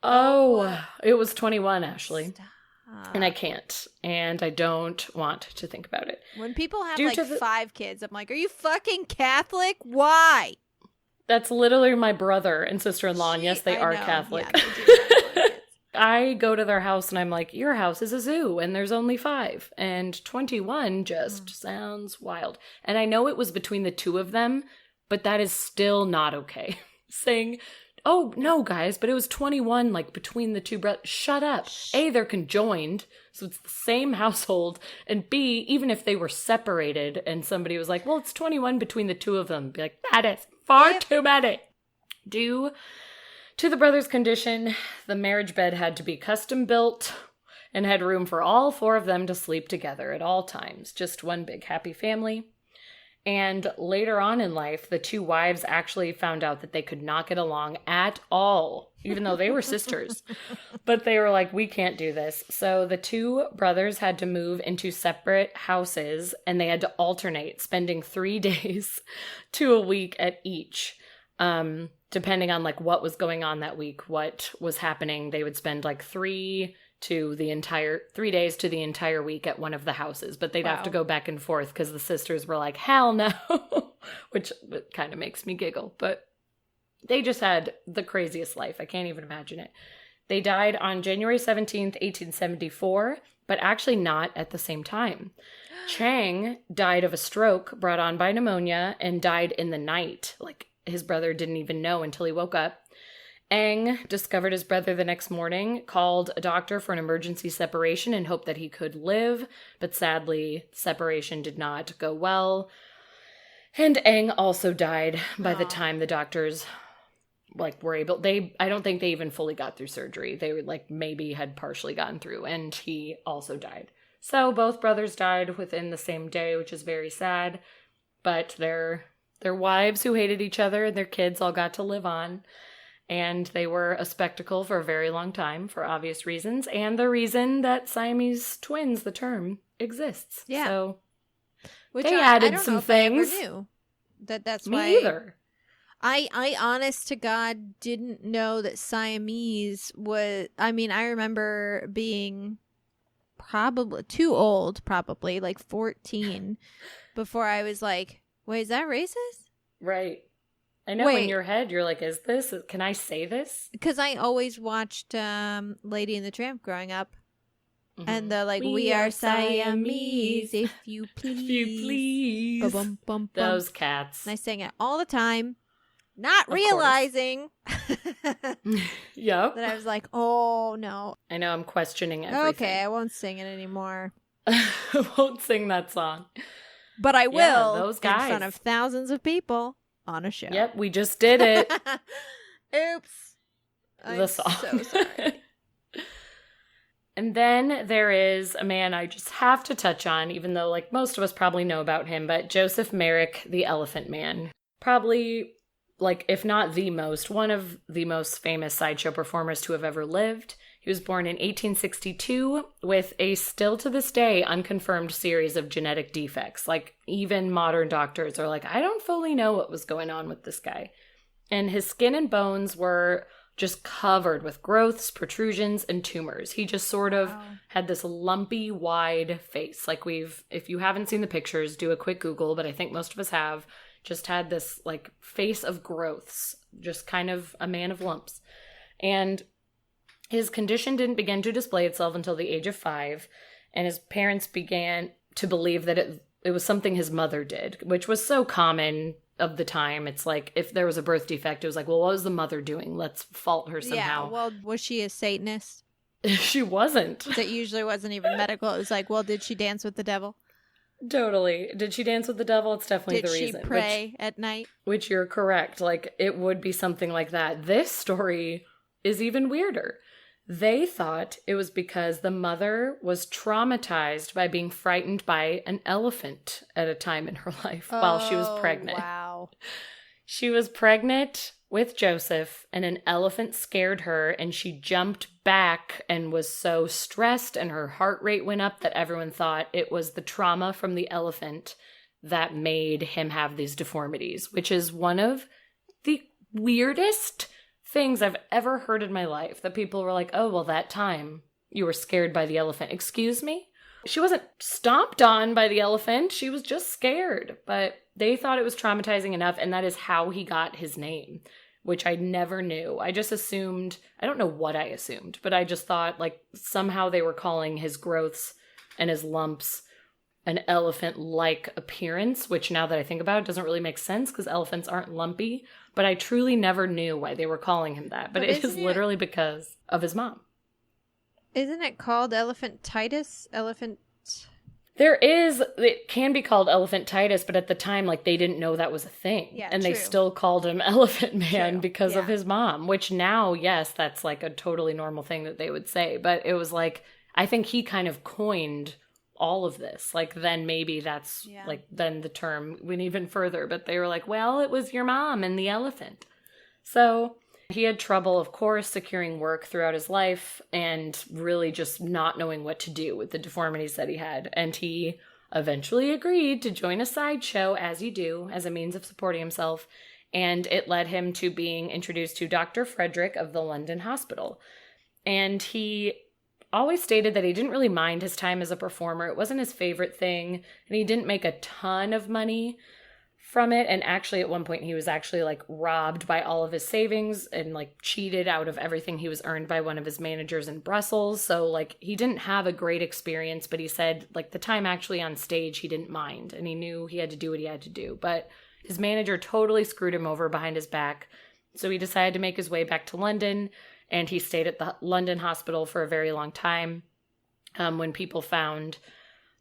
Oh, it was 21, Ashley. Stop. And I can't. And I don't want to think about it. When people have Due like to 5 kids, I'm like, are you fucking Catholic? Why? That's literally my brother and sister-in-law, and yes, they are know. Catholic. Yeah, they do have 4 kids. I go to their house and I'm like, your house is a zoo and there's only 5. And 21 just sounds wild. And I know it was between the 2 of them, but that is still not okay. Saying, oh, no, guys, but it was 21, like, between the 2 brothers. Shut up. A, they're conjoined, so it's the same household. And B, even if they were separated and somebody was like, well, it's 21 between the 2 of them, be like, that is far too many. Due to the brothers' condition, the marriage bed had to be custom built and had room for all 4 of them to sleep together at all times. Just one big happy family. And later on in life, the 2 wives actually found out that they could not get along at all, even though they were sisters. But they were like, we can't do this. So the 2 brothers had to move into separate houses, and they had to alternate, spending 3 days to a week at each. Depending on like what was going on that week, what was happening, they would spend like 3 days to the entire week at one of the houses, but they'd have to go back and forth because the sisters were like, hell no, which kind of makes me giggle, but They just had the craziest life. I can't even imagine it. They died on January 17th, 1874, but actually not at the same time. Chang died of a stroke brought on by pneumonia and died in the night. Like, his brother didn't even know until he woke up. Eng discovered his brother the next morning, called a doctor for an emergency separation and hoped that he could live, but sadly, separation did not go well. And Eng also died by the time the doctors were able. I don't think they even fully got through surgery. They were maybe had partially gotten through, and he also died. So both brothers died within the same day, which is very sad. But their wives who hated each other and their kids all got to live on. And they were a spectacle for a very long time for obvious reasons. And the reason that Siamese twins, the term, exists. Yeah. So Which they I added don't some know things. If I ever knew that's Me why. either. I honest to God didn't know that Siamese was. I mean, I remember being probably too old, probably 14, before I was like, wait, is that racist? Right. I know in your head, you're like, is this? Can I say this? Because I always watched Lady and the Tramp growing up. Mm-hmm. And they're like, we are Siamese, if you please. If you please. Bum, bum, bum. Those cats. And I sang it all the time, not Of realizing Yep. that I was like, oh, no. I know, I'm questioning everything. Okay, I won't sing it anymore. I won't sing that song. But I will those guys. in front of thousands of people on a show. Yep, we just did it. Oops. I'm song. so sorry. And then there is a man I just have to touch on, even though most of us probably know about him, but Joseph Merrick, the Elephant Man. Probably, if not the most, one of the most famous sideshow performers to have ever lived. He was born in 1862 with a still to this day unconfirmed series of genetic defects. Even modern doctors are I don't fully know what was going on with this guy. And his skin and bones were just covered with growths, protrusions, and tumors. He just sort of had this lumpy, wide face. If you haven't seen the pictures, do a quick Google, but I think most of us have, just had this face of growths, just kind of a man of lumps. And his condition didn't begin to display itself until the age of 5, and his parents began to believe that it was something his mother did, which was so common of the time. It's if there was a birth defect, it was well, what was the mother doing? Let's fault her somehow. Yeah, well, was she a Satanist? She wasn't. That usually wasn't even medical. It was well, did she dance with the devil? Totally. Did she dance with the devil? It's definitely the reason. Did she pray at night? Which you're correct. It would be something like that. This story is even weirder. They thought it was because the mother was traumatized by being frightened by an elephant at a time in her life while she was pregnant. Wow. She was pregnant with Joseph, and an elephant scared her, and she jumped back and was so stressed, and her heart rate went up that everyone thought it was the trauma from the elephant that made him have these deformities, which is one of the weirdest things I've ever heard in my life, that people were like, oh, well, that time you were scared by the elephant. Excuse me? She wasn't stomped on by the elephant. She was just scared. But they thought it was traumatizing enough, and that is how he got his name, which I never knew. I just assumed, I don't know what I assumed, but I just thought somehow they were calling his growths and his lumps an elephant-like appearance, which now that I think about it doesn't really make sense because elephants aren't lumpy. But I truly never knew why they were calling him that. But it is literally because of his mom. Isn't it called elephantitis? It can be called elephantitis, but at the time, they didn't know that was a thing. Yeah, and true. they still called him Elephant Man True. because of Yeah. his mom, which now, yes, that's a totally normal thing that they would say. But it was I think he kind of coined all of this. Then maybe that's then the term went even further, but they were well, it was your mom and the elephant. So he had trouble, of course, securing work throughout his life and really just not knowing what to do with the deformities that he had. And he eventually agreed to join a sideshow, as you do, as a means of supporting himself. And it led him to being introduced to Dr. Frederick of the London Hospital. And he always stated that he didn't really mind his time as a performer. It wasn't his favorite thing, and he didn't make a ton of money from it. And actually at one point he was actually like robbed by all of his savings and like cheated out of everything he was earned by one of his managers in Brussels. So like he didn't have a great experience, but he said like the time actually on stage he didn't mind, and he knew he had to do what he had to do. But his manager totally screwed him over behind his back. So he decided to make his way back to London, and he stayed at the London hospital for a very long time when people found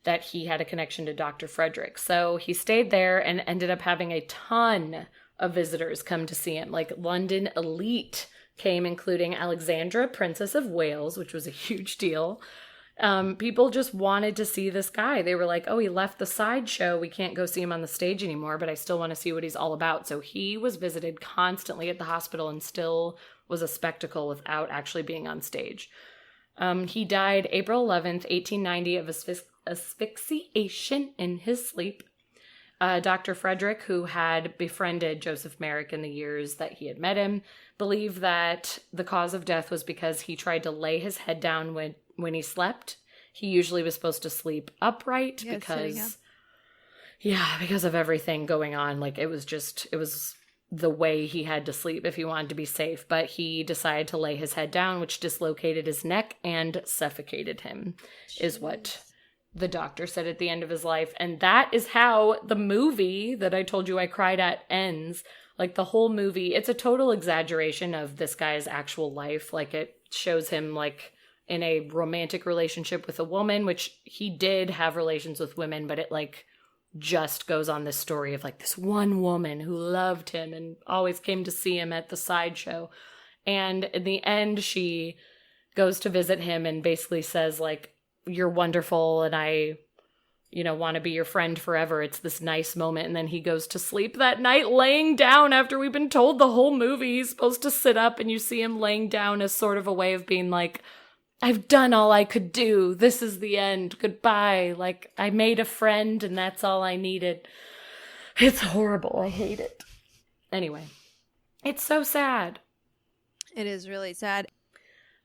that he had a connection to Dr. Frederick. So he stayed there and ended up having a ton of visitors come to see him. Like London elite came, including Alexandra, Princess of Wales, which was a huge deal. People just wanted to see this guy. They were like, oh, he left the sideshow. We can't go see him on the stage anymore, but I still want to see what he's all about. So he was visited constantly at the hospital and still was a spectacle without actually being on stage. He died April 11th, 1890 of asphyxiation in his sleep. Dr. Frederick, who had befriended Joseph Merrick in the years that he had met him, believed that the cause of death was because he tried to lay his head down when he slept. He usually was supposed to sleep upright because of everything going on. Like it was the way he had to sleep if he wanted to be safe. But he decided to lay his head down, which dislocated his neck and suffocated him, is what the doctor said at the end of his life. And that is how the movie that I told you I cried at ends. Like the whole movie, it's a total exaggeration of this guy's actual life. Like it shows him like in a romantic relationship with a woman, which he did have relations with women, but it like just goes on this story of like this one woman who loved him and always came to see him at the sideshow. And in the end, she goes to visit him and basically says like, you're wonderful and I, want to be your friend forever. It's this nice moment. And then he goes to sleep that night laying down after we've been told the whole movie he's supposed to sit up, and you see him laying down as sort of a way of being like, I've done all I could do. This is the end. Goodbye. Like, I made a friend and that's all I needed. It's horrible. I hate it. Anyway, it's so sad. It is really sad.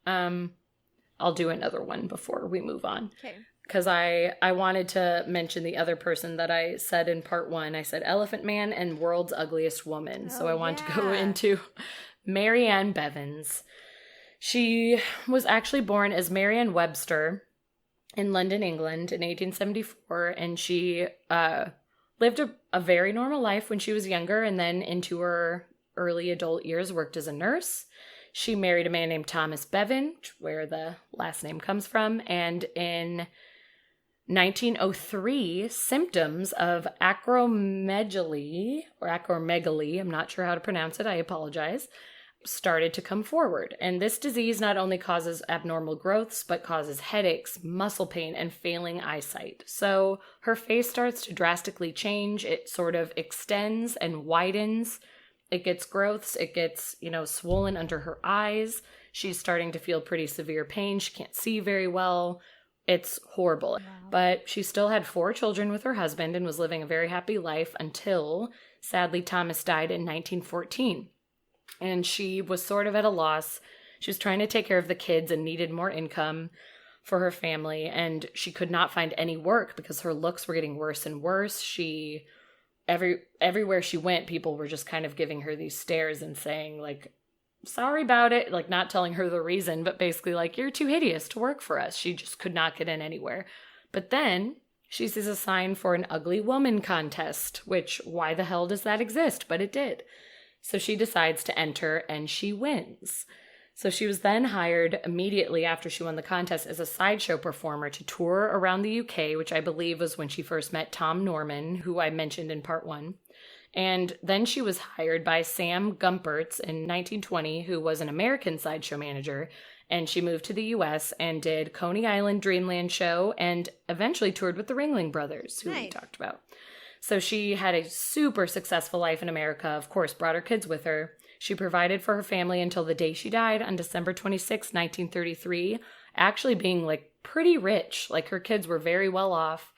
I'll do another one before we move on. Okay. Because I wanted to mention the other person that I said in part 1. I said Elephant Man and World's Ugliest Woman. So I want to go into Marian Bevans. She was actually born as Marian Webster in London, England in 1874, and she lived a very normal life when she was younger, and then into her early adult years worked as a nurse. She married a man named Thomas Bevan, where the last name comes from, and in 1903, symptoms of acromegaly, I'm not sure how to pronounce it, I apologize, started to come forward. And this disease not only causes abnormal growths, but causes headaches, muscle pain, and failing eyesight. So her face starts to drastically change. It sort of extends and widens. It gets growths. It gets, swollen under her eyes. She's starting to feel pretty severe pain. She can't see very well. It's horrible. Wow. But she still had 4 children with her husband and was living a very happy life until, sadly, Thomas died in 1914. And she was sort of at a loss. She was trying to take care of the kids and needed more income for her family. And she could not find any work because her looks were getting worse and worse. Everywhere she went, people were just kind of giving her these stares and saying, like, sorry about it. Like, not telling her the reason, but basically like, you're too hideous to work for us. She just could not get in anywhere. But then she sees a sign for an ugly woman contest, which why the hell does that exist? But it did. So she decides to enter and she wins. So she was then hired immediately after she won the contest as a sideshow performer to tour around the UK, which I believe was when she first met Tom Norman, who I mentioned in part 1. And then she was hired by Sam Gumpertz in 1920, who was an American sideshow manager. And she moved to the US and did Coney Island Dreamland Show and eventually toured with the Ringling Brothers, who we talked about. So she had a super successful life in America, of course, brought her kids with her. She provided for her family until the day she died on December 26, 1933, actually being like pretty rich. Like her kids were very well off.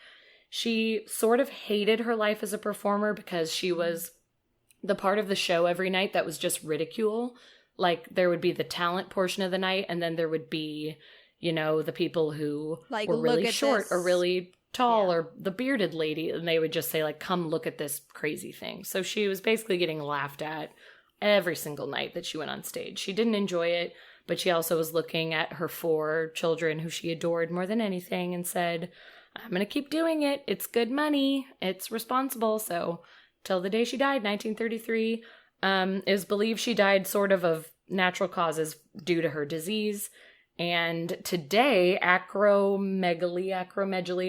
She sort of hated her life as a performer because she was the part of the show every night that was just ridicule. Like there would be the talent portion of the night and then there would be, the people who like, were really short or really tall or the bearded lady, and they would just say, like, come look at this crazy thing. So she was basically getting laughed at every single night that she went on stage. She didn't enjoy it, but she also was looking at her 4 children who she adored more than anything and said, I'm going to keep doing it. It's good money. It's responsible. So till the day she died, 1933, it was believed she died sort of natural causes due to her disease. And today, acromegaly,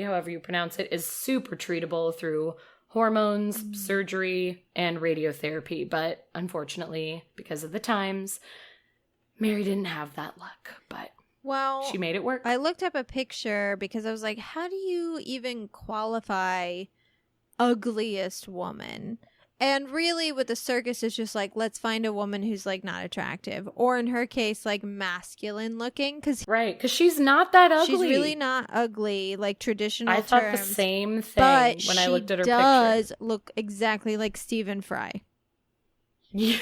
however you pronounce it, is super treatable through hormones, surgery, and radiotherapy. But unfortunately, because of the times, Mary didn't have that luck. But she made it work. I looked up a picture because I was like, how do you even qualify ugliest woman? And really, with the circus, it's just like, let's find a woman who's, like, not attractive. Or in her case, like, masculine looking. Right, because she's not that ugly. She's really not ugly, like, traditional terms. I thought the same thing when I looked at her picture. But she does look exactly like Stephen Fry. Yeah.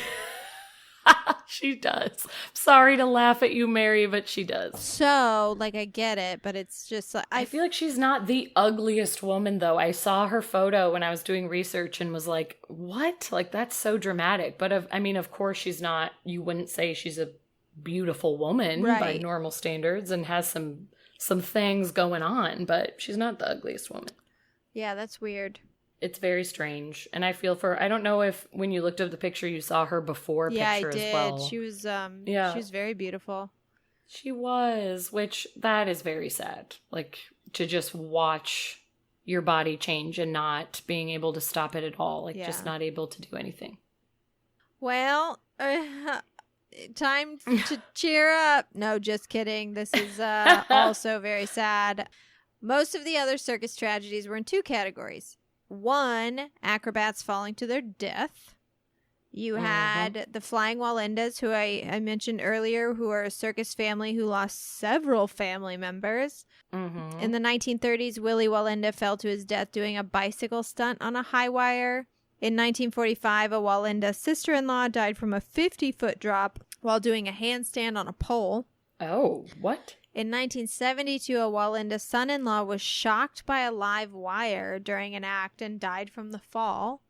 She does. Sorry to laugh at you, Mary, but she does. So, like, I get it, but it's just like... I feel like she's not the ugliest woman, though. I saw her photo when I was doing research and was like, what? Like, that's so dramatic. But, of course she's not... You wouldn't say she's a beautiful woman by normal standards and has some things going on, but she's not the ugliest woman. Yeah, that's weird. It's very strange. And I feel I don't know if when you looked up the picture, you saw her before picture as well. She was, she was very beautiful. She was, which that is very sad. Like, to just watch your body change and not being able to stop it at all. Like, just not able to do anything. Well, time to cheer up. No, just kidding. This is also very sad. Most of the other circus tragedies were in 2 categories. 1, acrobats falling to their death. You had the Flying Wallendas, who I mentioned earlier, who are a circus family who lost several family members. In the 1930s, Willie Wallenda fell to his death doing a bicycle stunt on a high wire. In 1945, a Wallenda sister-in-law died from a 50-foot drop while doing a handstand on a pole. Oh, what? In 1972, a Wallenda son-in-law was shocked by a live wire during an act and died from the fall.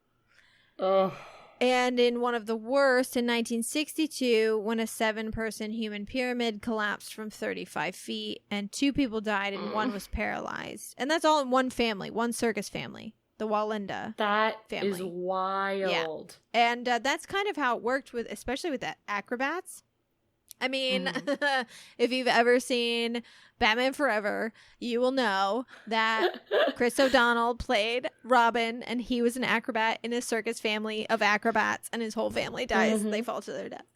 Oh. And in one of the worst, in 1962, when a 7-person human pyramid collapsed from 35 feet and 2 people died and 1 was paralyzed. And that's all in one family, one circus family, the Wallenda family. Is wild. Yeah. And that's kind of how it worked, especially with the acrobats. I mean, if you've ever seen Batman Forever, you will know that Chris O'Donnell played Robin, and he was an acrobat in a circus family of acrobats, and his whole family dies and they fall to their death.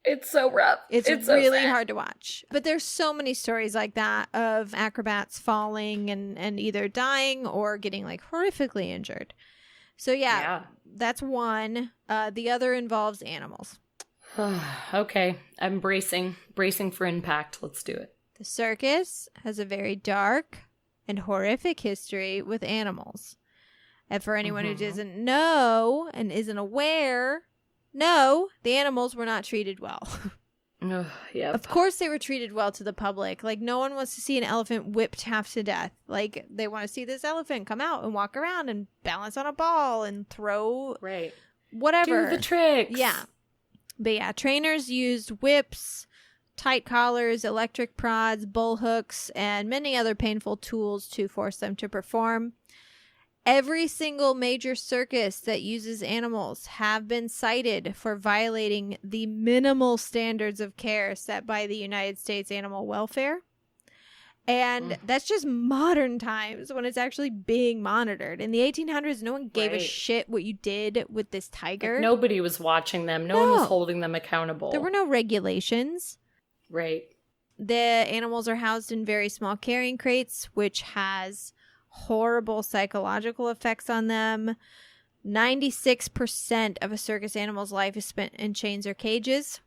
It's so rough. It's really hard to watch. But there's so many stories like that of acrobats falling and either dying or getting, like, horrifically injured. So, yeah. That's one. The other involves animals. Okay, I'm bracing for impact. Let's do it. The circus has a very dark and horrific history with animals. And for anyone who doesn't know and isn't aware, no, the animals were not treated well. Yeah. Of course they were treated well to the public. Like, no one wants to see an elephant whipped half to death. Like, they want to see this elephant come out and walk around and balance on a ball and throw whatever. Do the tricks. Yeah. But yeah, trainers used whips, tight collars, electric prods, bull hooks, and many other painful tools to force them to perform. Every single major circus that uses animals have been cited for violating the minimal standards of care set by the United States Animal Welfare. And that's just modern times when it's actually being monitored. In the 1800s, no one gave a shit what you did with this tiger. Like, nobody was watching them. No one was holding them accountable. There were no regulations. Right. The animals are housed in very small carrying crates, which has horrible psychological effects on them. 96% of a circus animal's life is spent in chains or cages.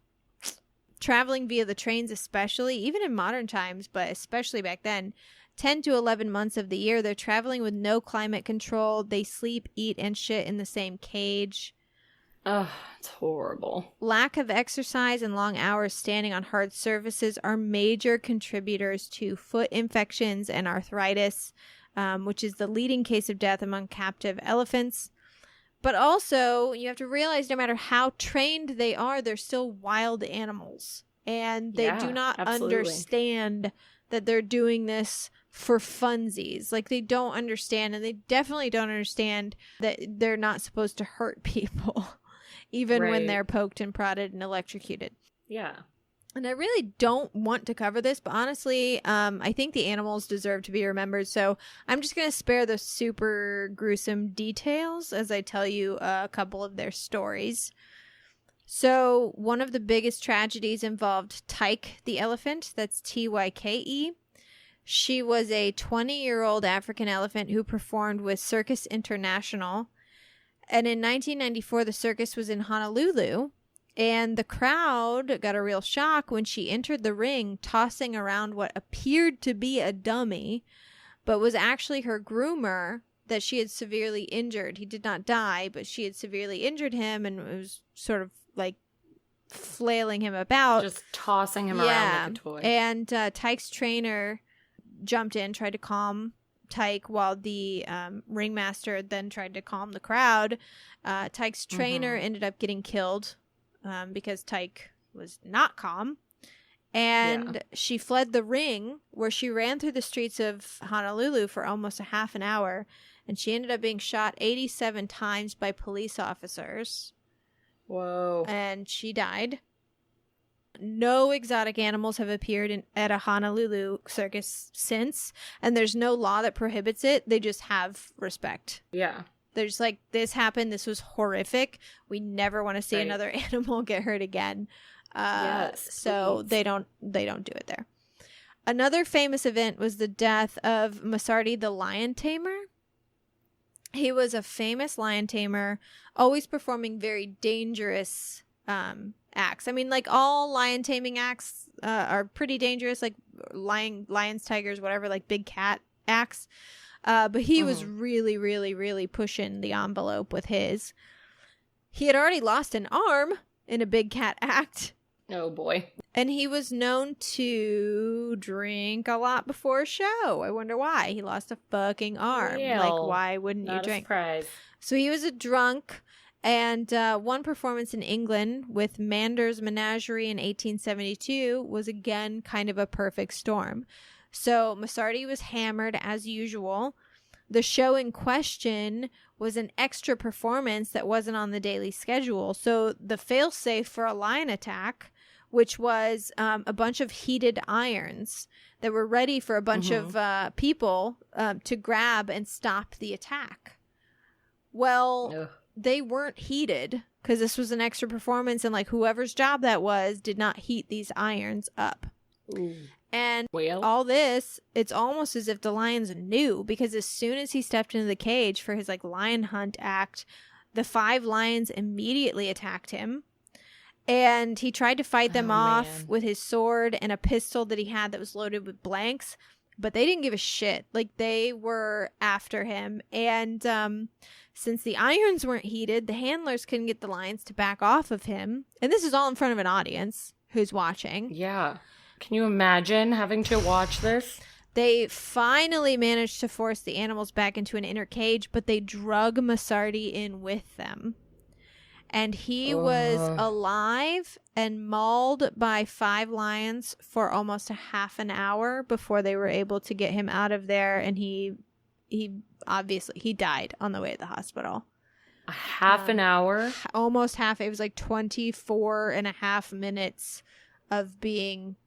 Traveling via the trains especially, even in modern times, but especially back then, 10 to 11 months of the year, they're traveling with no climate control. They sleep, eat, and shit in the same cage. Oh, it's horrible. Lack of exercise and long hours standing on hard surfaces are major contributors to foot infections and arthritis. which is the leading case of death among captive elephants. But also, you have to realize no matter how trained they are, they're still wild animals. And they do not understand that they're doing this for funsies. Like, they don't understand, and they definitely don't understand that they're not supposed to hurt people, even when they're poked and prodded and electrocuted. Yeah. And I really don't want to cover this, but honestly, I think the animals deserve to be remembered. So I'm just going to spare the super gruesome details as I tell you a couple of their stories. So one of the biggest tragedies involved Tyke the Elephant. That's Tyke. She was a 20-year-old African elephant who performed with Circus International. And in 1994, the circus was in Honolulu. And the crowd got a real shock when she entered the ring, tossing around what appeared to be a dummy, but was actually her groomer that she had severely injured. He did not die, but she had severely injured him and was sort of like flailing him about. Just tossing him around like a toy. And Tyke's trainer jumped in, tried to calm Tyke, while the ringmaster then tried to calm the crowd. Tyke's trainer ended up getting killed because Tyke was not calm. And she fled the ring, where she ran through the streets of Honolulu for almost a half an hour. And she ended up being shot 87 times by police officers. Whoa. And she died. No exotic animals have appeared at a Honolulu circus since. And there's no law that prohibits it. They just have respect. Yeah. They're just like, this happened. This was horrific. We never want to see another animal get hurt again. So they don't do it there. Another famous event was the death of Massarti the lion tamer. He was a famous lion tamer, always performing very dangerous acts. I mean, like, all lion taming acts are pretty dangerous, like lions, tigers, whatever, like big cat acts. But he was really, really, really pushing the envelope with his. He had already lost an arm in a big cat act. Oh, boy. And he was known to drink a lot before a show. I wonder why. He lost a fucking arm. Like, why wouldn't you drink? Not a surprise. So he was a drunk. And one performance in England with Mander's Menagerie in 1872 was again kind of a perfect storm. So Massarti was hammered as usual. The show in question was an extra performance that wasn't on the daily schedule. So the failsafe for a lion attack, which was a bunch of heated irons that were ready for a bunch of people to grab and stop the attack. Well, they weren't heated because this was an extra performance, and like whoever's job that was did not heat these irons up. Ooh. And all this, it's almost as if the lions knew, because as soon as he stepped into the cage for his like lion hunt act, the 5 lions immediately attacked him. And he tried to fight them off with his sword and a pistol that he had that was loaded with blanks, but they didn't give a shit. Like, they were after him. And since the irons weren't heated, the handlers couldn't get the lions to back off of him. And this is all in front of an audience who's watching. Yeah. Can you imagine having to watch this? They finally managed to force the animals back into an inner cage, but they drug Massarti in with them. And he was alive and mauled by 5 lions for almost a half an hour before they were able to get him out of there. And he obviously died on the way to the hospital. A half an hour? Almost half. It was like 24 and a half minutes of being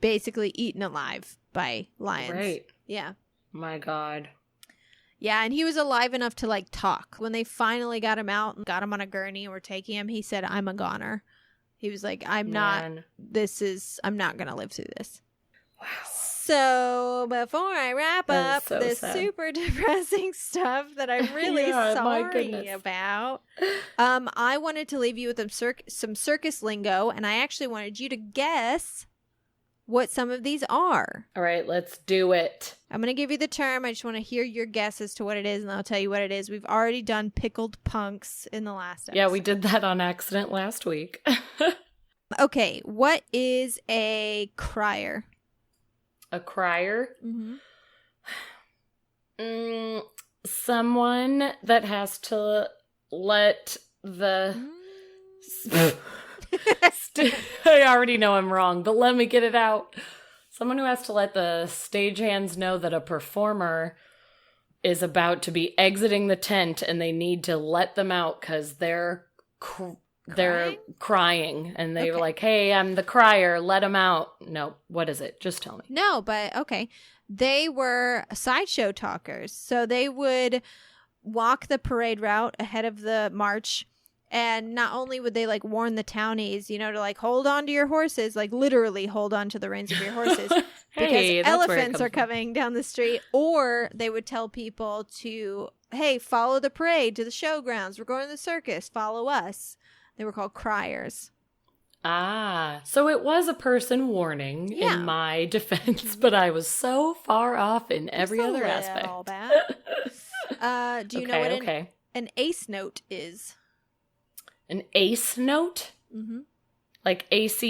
basically eaten alive by lions. Right. Yeah. My God. Yeah, and he was alive enough to like talk. When they finally got him out and got him on a gurney and were taking him, he said, "I'm a goner." He was like, I'm not going to live through this. Wow. So before I wrap up this super depressing stuff that I'm really sorry about, I wanted to leave you with some circus lingo, and I actually wanted you to guess what some of these are. All right, let's do it. I'm going to give you the term. I just want to hear your guess as to what it is, and I'll tell you what it is. We've already done pickled punks in the last episode. Yeah, we did that on accident last week. Okay, what is a crier? A crier? Mm-hmm. Someone that has to let the... I already know I'm wrong, but let me get it out. Someone who has to let the stagehands know that a performer is about to be exiting the tent and they need to let them out because they're crying. And they're like, hey, I'm the crier, let them out. No, what is it? Just tell me. No, but okay. They were sideshow talkers. So they would walk the parade route ahead of the march. And not only would they like warn the townies, you know, to like hold on to your horses, like literally hold on to the reins of your horses Hey, because elephants are coming down the street, or they would tell people to, hey, follow the parade to the showgrounds. We're going to the circus. Follow us. They were called criers. Ah, so it was a person warning in my defense, but I was so far off in every other aspect. Do you know what an ace note is? An ace note? Mm-hmm. Like ACE,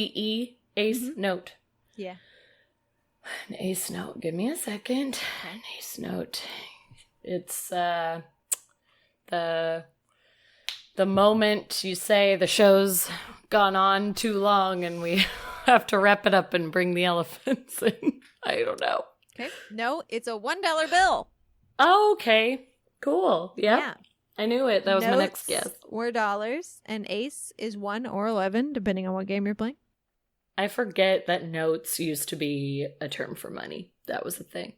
ace note. Yeah. An ace note. Give me a second. An ace note. It's the moment you say the show's gone on too long and we have to wrap it up and bring the elephants in. I don't know. Okay. No, it's a $1 bill. Oh, okay. Cool. Yep. Yeah. I knew it. That was my next guess. Were dollars, and ace is 1 or 11, depending on what game you're playing. I forget that notes used to be a term for money. That was a thing.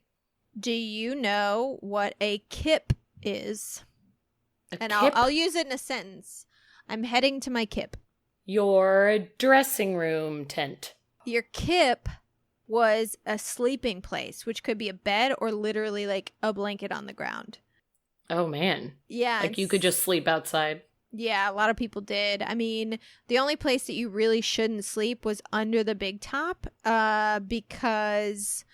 Do you know what a kip is? Kip? I'll use it in a sentence. I'm heading to my kip. Your dressing room tent. Your kip was a sleeping place, which could be a bed or literally like a blanket on the ground. Oh, man. Yeah. Like you could just sleep outside. Yeah, a lot of people did. I mean, the only place that you really shouldn't sleep was under the big top because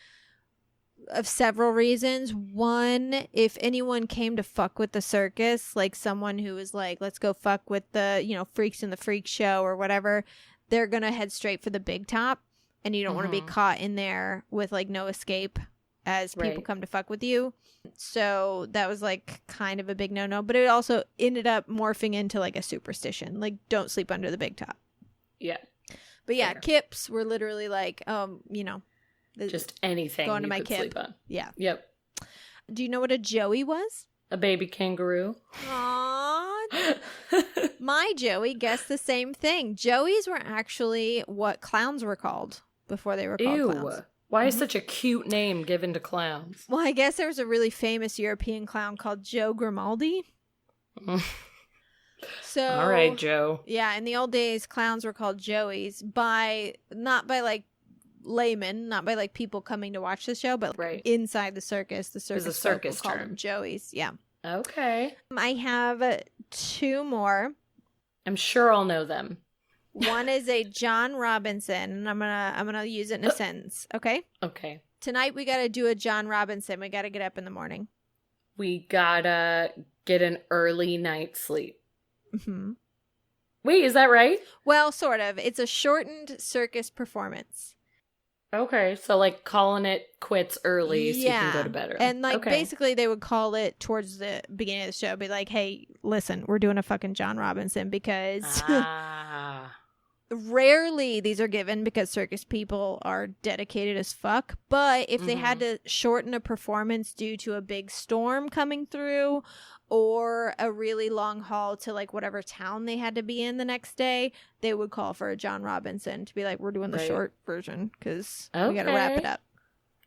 of several reasons. One, if anyone came to fuck with the circus, like someone who was like, let's go fuck with the, you know, freaks in the freak show or whatever, they're going to head straight for the big top. And you don't want to be caught in there with like no escape as people come to fuck with you. So that was like kind of a big no-no, but it also ended up morphing into like a superstition. Like, don't sleep under the big top. Yeah. But yeah, kips were literally like, you know. Just anything going to my could kip. sleep on. Yeah. Yep. Do you know what a joey was? A baby kangaroo. Aww. My Joey guessed the same thing. Joeys were actually what clowns were called before they were called clowns. Why is such a cute name given to clowns? Well, I guess there was a really famous European clown called Joe Grimaldi. So, all right, Joe. Yeah, in the old days, clowns were called Joeys not by like laymen, not by like people coming to watch the show, but inside the circus. The circus, a circus called term. them Joeys. Yeah. Okay. I have 2 more. I'm sure I'll know them. One is a John Robinson, and I'm gonna use it in a sentence. Okay. Okay. Tonight we gotta do a John Robinson. We gotta get up in the morning. We gotta get an early night's sleep. Mm-hmm. Wait, is that right? Well, sort of. It's a shortened circus performance. Okay, so like calling it quits early so you can go to bed early. And like basically they would call it towards the beginning of the show, be like, hey, listen, we're doing a fucking John Robinson because rarely these are given because circus people are dedicated as fuck. But if they had to shorten a performance due to a big storm coming through or a really long haul to like whatever town they had to be in the next day, they would call for a John Robinson to be like, we're doing the short version because we got to wrap it up.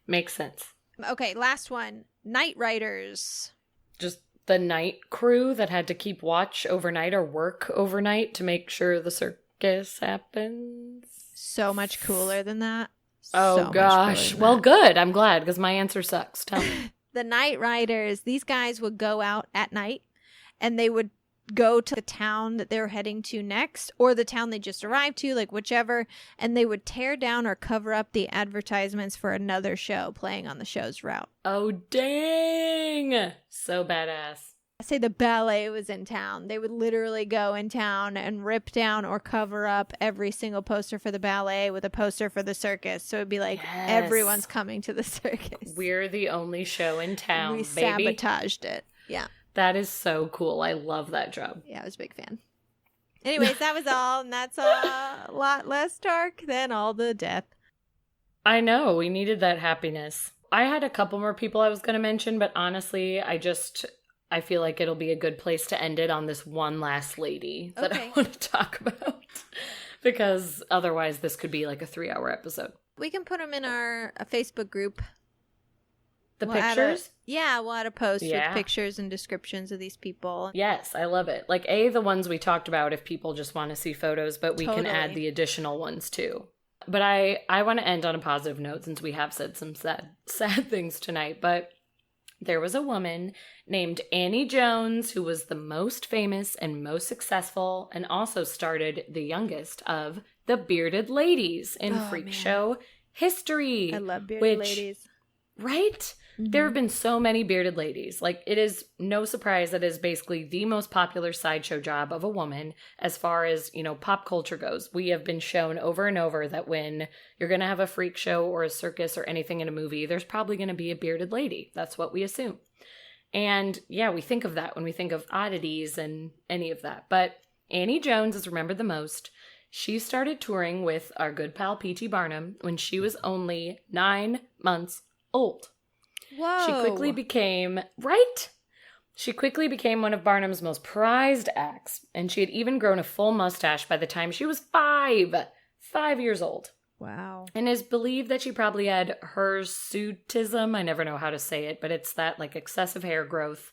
Makes sense. Okay, last one. Night riders. Just the night crew that had to keep watch overnight or work overnight to make sure the circus happens. So much cooler than that. Oh, gosh. Well, good. I'm glad because my answer sucks. Tell me. The night riders, these guys would go out at night and they would go to the town that they're heading to next or the town they just arrived to, like whichever, and they would tear down or cover up the advertisements for another show playing on the show's route. Oh, dang. So badass. Say the ballet was in town, they would literally go in town and rip down or cover up every single poster for the ballet with a poster for the circus. So it'd be like, everyone's coming to the circus. We're the only show in town, we baby. sabotaged it. Yeah. That is so cool. I love that job. Yeah, I was a big fan. Anyways, that was all, and that's a lot less dark than all the death. I know, we needed that happiness. I had a couple more people I was going to mention, but honestly, I feel like it'll be a good place to end it on this one last lady that I want to talk about. Because otherwise this could be like a 3-hour episode. We can put them in our Facebook group. The pictures? We'll add a post with pictures and descriptions of these people. Yes, I love it. Like, the ones we talked about if people just want to see photos, but we can add the additional ones too. But I want to end on a positive note since we have said some sad things tonight. But there was a woman named Annie Jones who was the most famous and most successful and also started the youngest of the bearded ladies in freak show history. I love bearded ladies. Right? Mm-hmm. There have been so many bearded ladies. Like, it is no surprise that it is basically the most popular sideshow job of a woman as far as, pop culture goes. We have been shown over and over that when you're going to have a freak show or a circus or anything in a movie, there's probably going to be a bearded lady. That's what we assume. And yeah, we think of that when we think of oddities and any of that. But Annie Jones is remembered the most. She started touring with our good pal P.T. Barnum when she was only 9 months old. Whoa. She quickly became one of Barnum's most prized acts, and she had even grown a full mustache by the time she was 5 years old. Wow. And it's believed that she probably had hirsutism. I never know how to say it, but it's that like excessive hair growth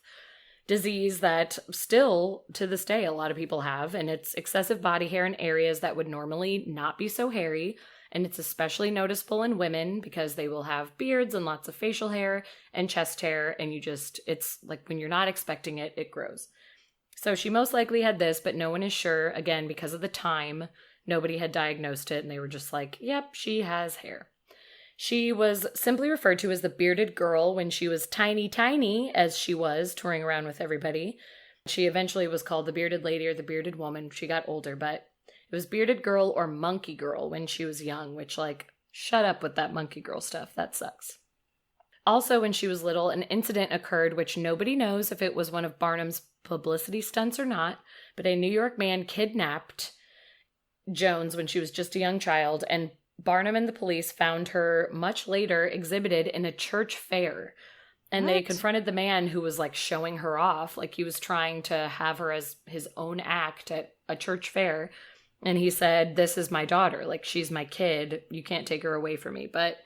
disease that still to this day a lot of people have, and it's excessive body hair in areas that would normally not be so hairy. And it's especially noticeable in women because they will have beards and lots of facial hair and chest hair. And it's like when you're not expecting it, it grows. So she most likely had this, but no one is sure. Again, because of the time, nobody had diagnosed it. And they were just like, yep, she has hair. She was simply referred to as the bearded girl when she was tiny, as she was touring around with everybody. She eventually was called the bearded lady or the bearded woman. She got older, but it was bearded girl or monkey girl when she was young, which, like, shut up with that monkey girl stuff. That sucks. Also, when she was little, an incident occurred which nobody knows if it was one of Barnum's publicity stunts or not, but a New York man kidnapped Jones when she was just a young child, and Barnum and the police found her much later exhibited in a church fair. And they confronted the man who was, like, showing her off. Like, he was trying to have her as his own act at a church fair. And he said, this is my daughter. Like, she's my kid. You can't take her away from me. But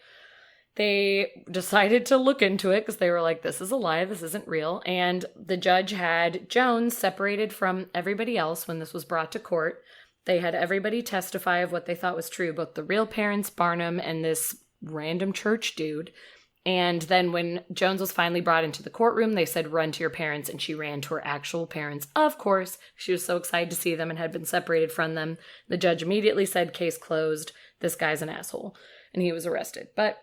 they decided to look into it because they were like, this is a lie. This isn't real. And the judge had Jones separated from everybody else when this was brought to court. They had everybody testify of what they thought was true, both the real parents, Barnum, and this random church dude. And then when Jones was finally brought into the courtroom, they said, run to your parents. And she ran to her actual parents. Of course, she was so excited to see them and had been separated from them. The judge immediately said, case closed. This guy's an asshole. And he was arrested. But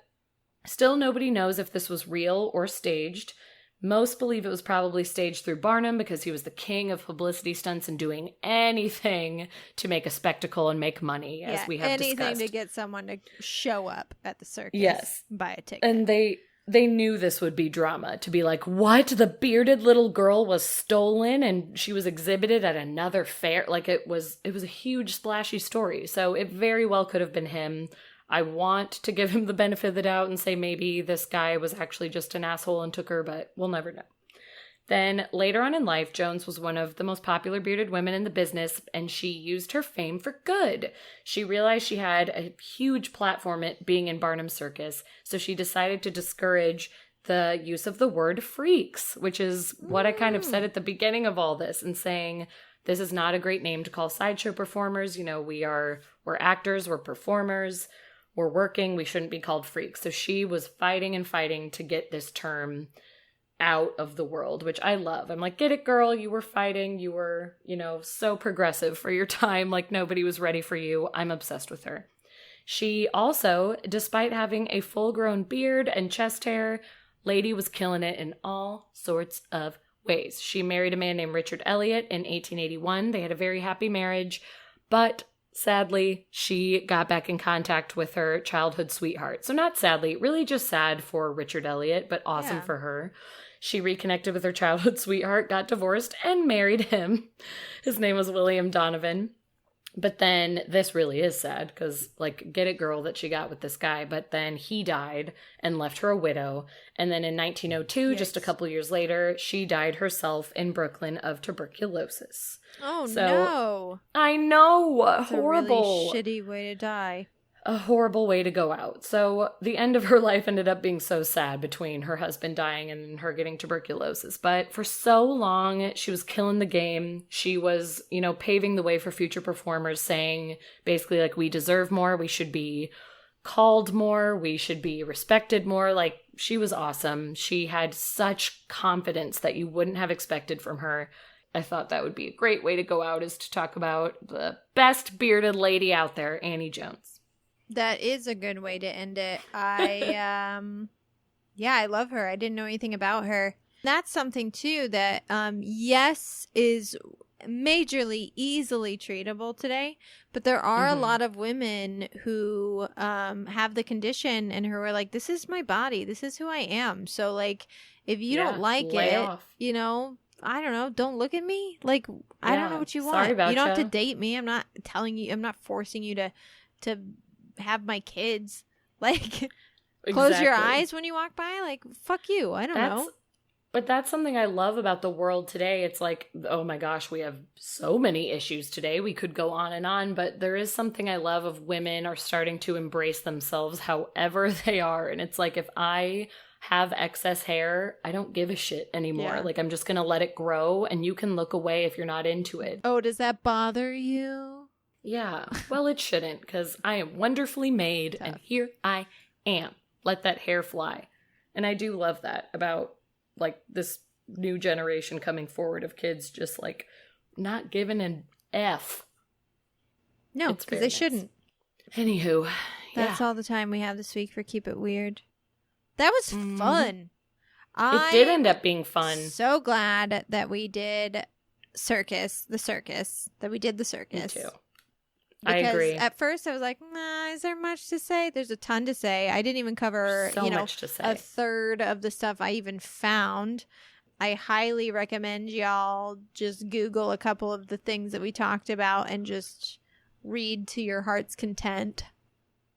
still nobody knows if this was real or staged. Most believe it was probably staged through Barnum because he was the king of publicity stunts and doing anything to make a spectacle and make money, as we have discussed. Anything to get someone to show up at the circus. Yes. Buy a ticket. And they knew this would be drama, to be like, what? The bearded little girl was stolen and she was exhibited at another fair? Like, it was a huge splashy story. So it very well could have been him. I want to give him the benefit of the doubt and say maybe this guy was actually just an asshole and took her, but we'll never know. Then later on in life, Jones was one of the most popular bearded women in the business, and she used her fame for good. She realized she had a huge platform at being in Barnum Circus, so she decided to discourage the use of the word freaks, which is what I kind of said at the beginning of all this, and saying this is not a great name to call sideshow performers. You know, we're actors, we're performers. We're working, we shouldn't be called freaks. So she was fighting and fighting to get this term out of the world, which I love. I'm like, get it, girl, you were fighting, you were, so progressive for your time, like nobody was ready for you. I'm obsessed with her. She also, despite having a full-grown beard and chest hair, lady was killing it in all sorts of ways. She married a man named Richard Elliot in 1881. They had a very happy marriage, but sadly, she got back in contact with her childhood sweetheart. So not sadly, really just sad for Richard Elliot, but awesome for her. She reconnected with her childhood sweetheart, got divorced, and married him. His name was William Donovan. But then this really is sad because, like, get it, girl, that she got with this guy. But then he died and left her a widow. And then in 1902, just a couple years later, she died herself in Brooklyn of tuberculosis. Oh, no. I know. That's horrible. A really shitty way to die. A horrible way to go out. So the end of her life ended up being so sad between her husband dying and her getting tuberculosis. But for so long, she was killing the game. She was, you know, paving the way for future performers, saying basically like, we deserve more. We should be called more. We should be respected more. Like, she was awesome. She had such confidence that you wouldn't have expected from her. I thought that would be a great way to go out, is to talk about the best bearded lady out there, Annie Jones. That is a good way to end it. I love her. I didn't know anything about her. That's something too that, yes, is majorly easily treatable today, but there are a lot of women who have the condition and who are like, this is my body. This is who I am. So like, if you don't like it, off. you know, I don't know. Don't look at me. Like, I don't know what you want. Sorry about you don't have ya. to date me. I'm not telling you. I'm not forcing you to have my kids. Like, close your eyes when you walk by. Like, fuck you. I don't know. But that's something I love about the world today. It's like, oh my gosh, we have so many issues today. We could go on and on, but there is something I love of women are starting to embrace themselves however they are. And it's like, if I have excess hair, I don't give a shit anymore. Yeah. Like, I'm just going to let it grow, and you can look away if you're not into it. Oh, does that bother you? Yeah. Well, it shouldn't, because I am wonderfully made, and here I am. Let that hair fly. And I do love that about, like, this new generation coming forward of kids just, like, not giving an F. No, because they shouldn't. Anywho, that's all the time we have this week for Keep It Weird. That was fun. It did end up being fun. So glad that we did the circus. That we did the circus. Me too. Because I agree. at first I was like, nah, is there much to say? There's a ton to say. I didn't even cover, much to say. a third of the stuff I even found. I highly recommend y'all just Google a couple of the things that we talked about and just read to your heart's content.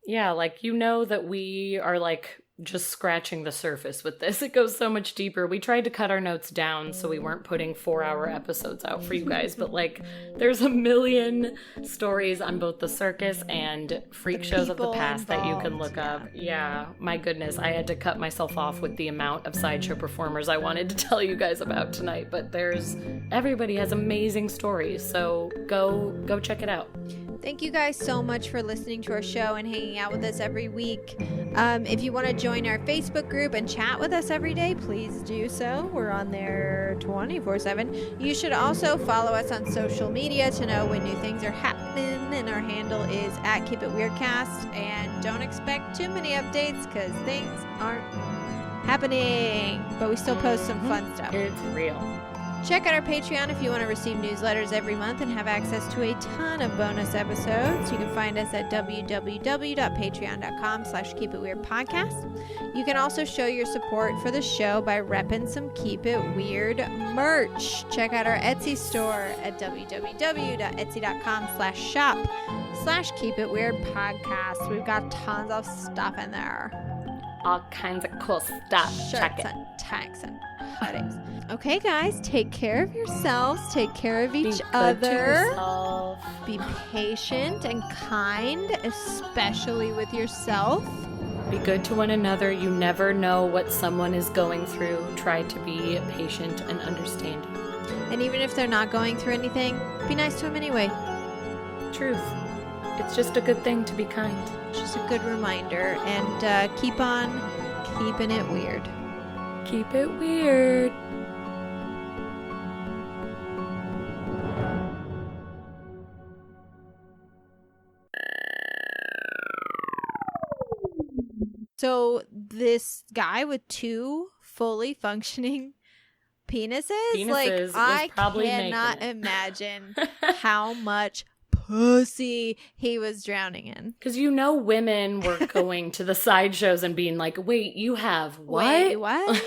Yeah, like, you know that we are, like, just scratching the surface with this. It goes so much deeper. We tried to cut our notes down so we weren't putting 4-hour episodes out for you guys, but like, there's a million stories on both the circus and freak shows of the past that you can look up. Yeah, my goodness, I had to cut myself off with the amount of sideshow performers I wanted to tell you guys about tonight, but everybody has amazing stories, so go check it out. Thank you guys so much for listening to our show and hanging out with us every week. If you want to join our Facebook group and chat with us every day, please do so. We're on there 24/7. You should also follow us on social media to know when new things are happening, and our handle is @KeepItWeirdCast. And don't expect too many updates because things aren't happening, but we still post some fun stuff. It's real. Check out our Patreon if you want to receive newsletters every month and have access to a ton of bonus episodes. You can find us at www.patreon.com/keepitweirdpodcast. You can also show your support for the show by repping some Keep It Weird merch. Check out our Etsy store at www.etsy.com/shop/keepitweirdpodcast. We've got tons of stuff in there. All kinds of cool stuff. Check it. And tags and headaches. Okay, guys, take care of yourselves. Take care of each other. Be patient and kind, especially with yourself. Be good to one another. You never know what someone is going through. Try to be patient and understanding. And even if they're not going through anything, be nice to them anyway. Truth. It's just a good thing to be kind. Just a good reminder. And keep on keeping it weird. Keep it weird. So this guy with 2 fully functioning penises? Like, was I probably cannot making it. imagine how much pussy he was drowning in. Because women were going to the sideshows and being like, wait, you have what? Wait, what?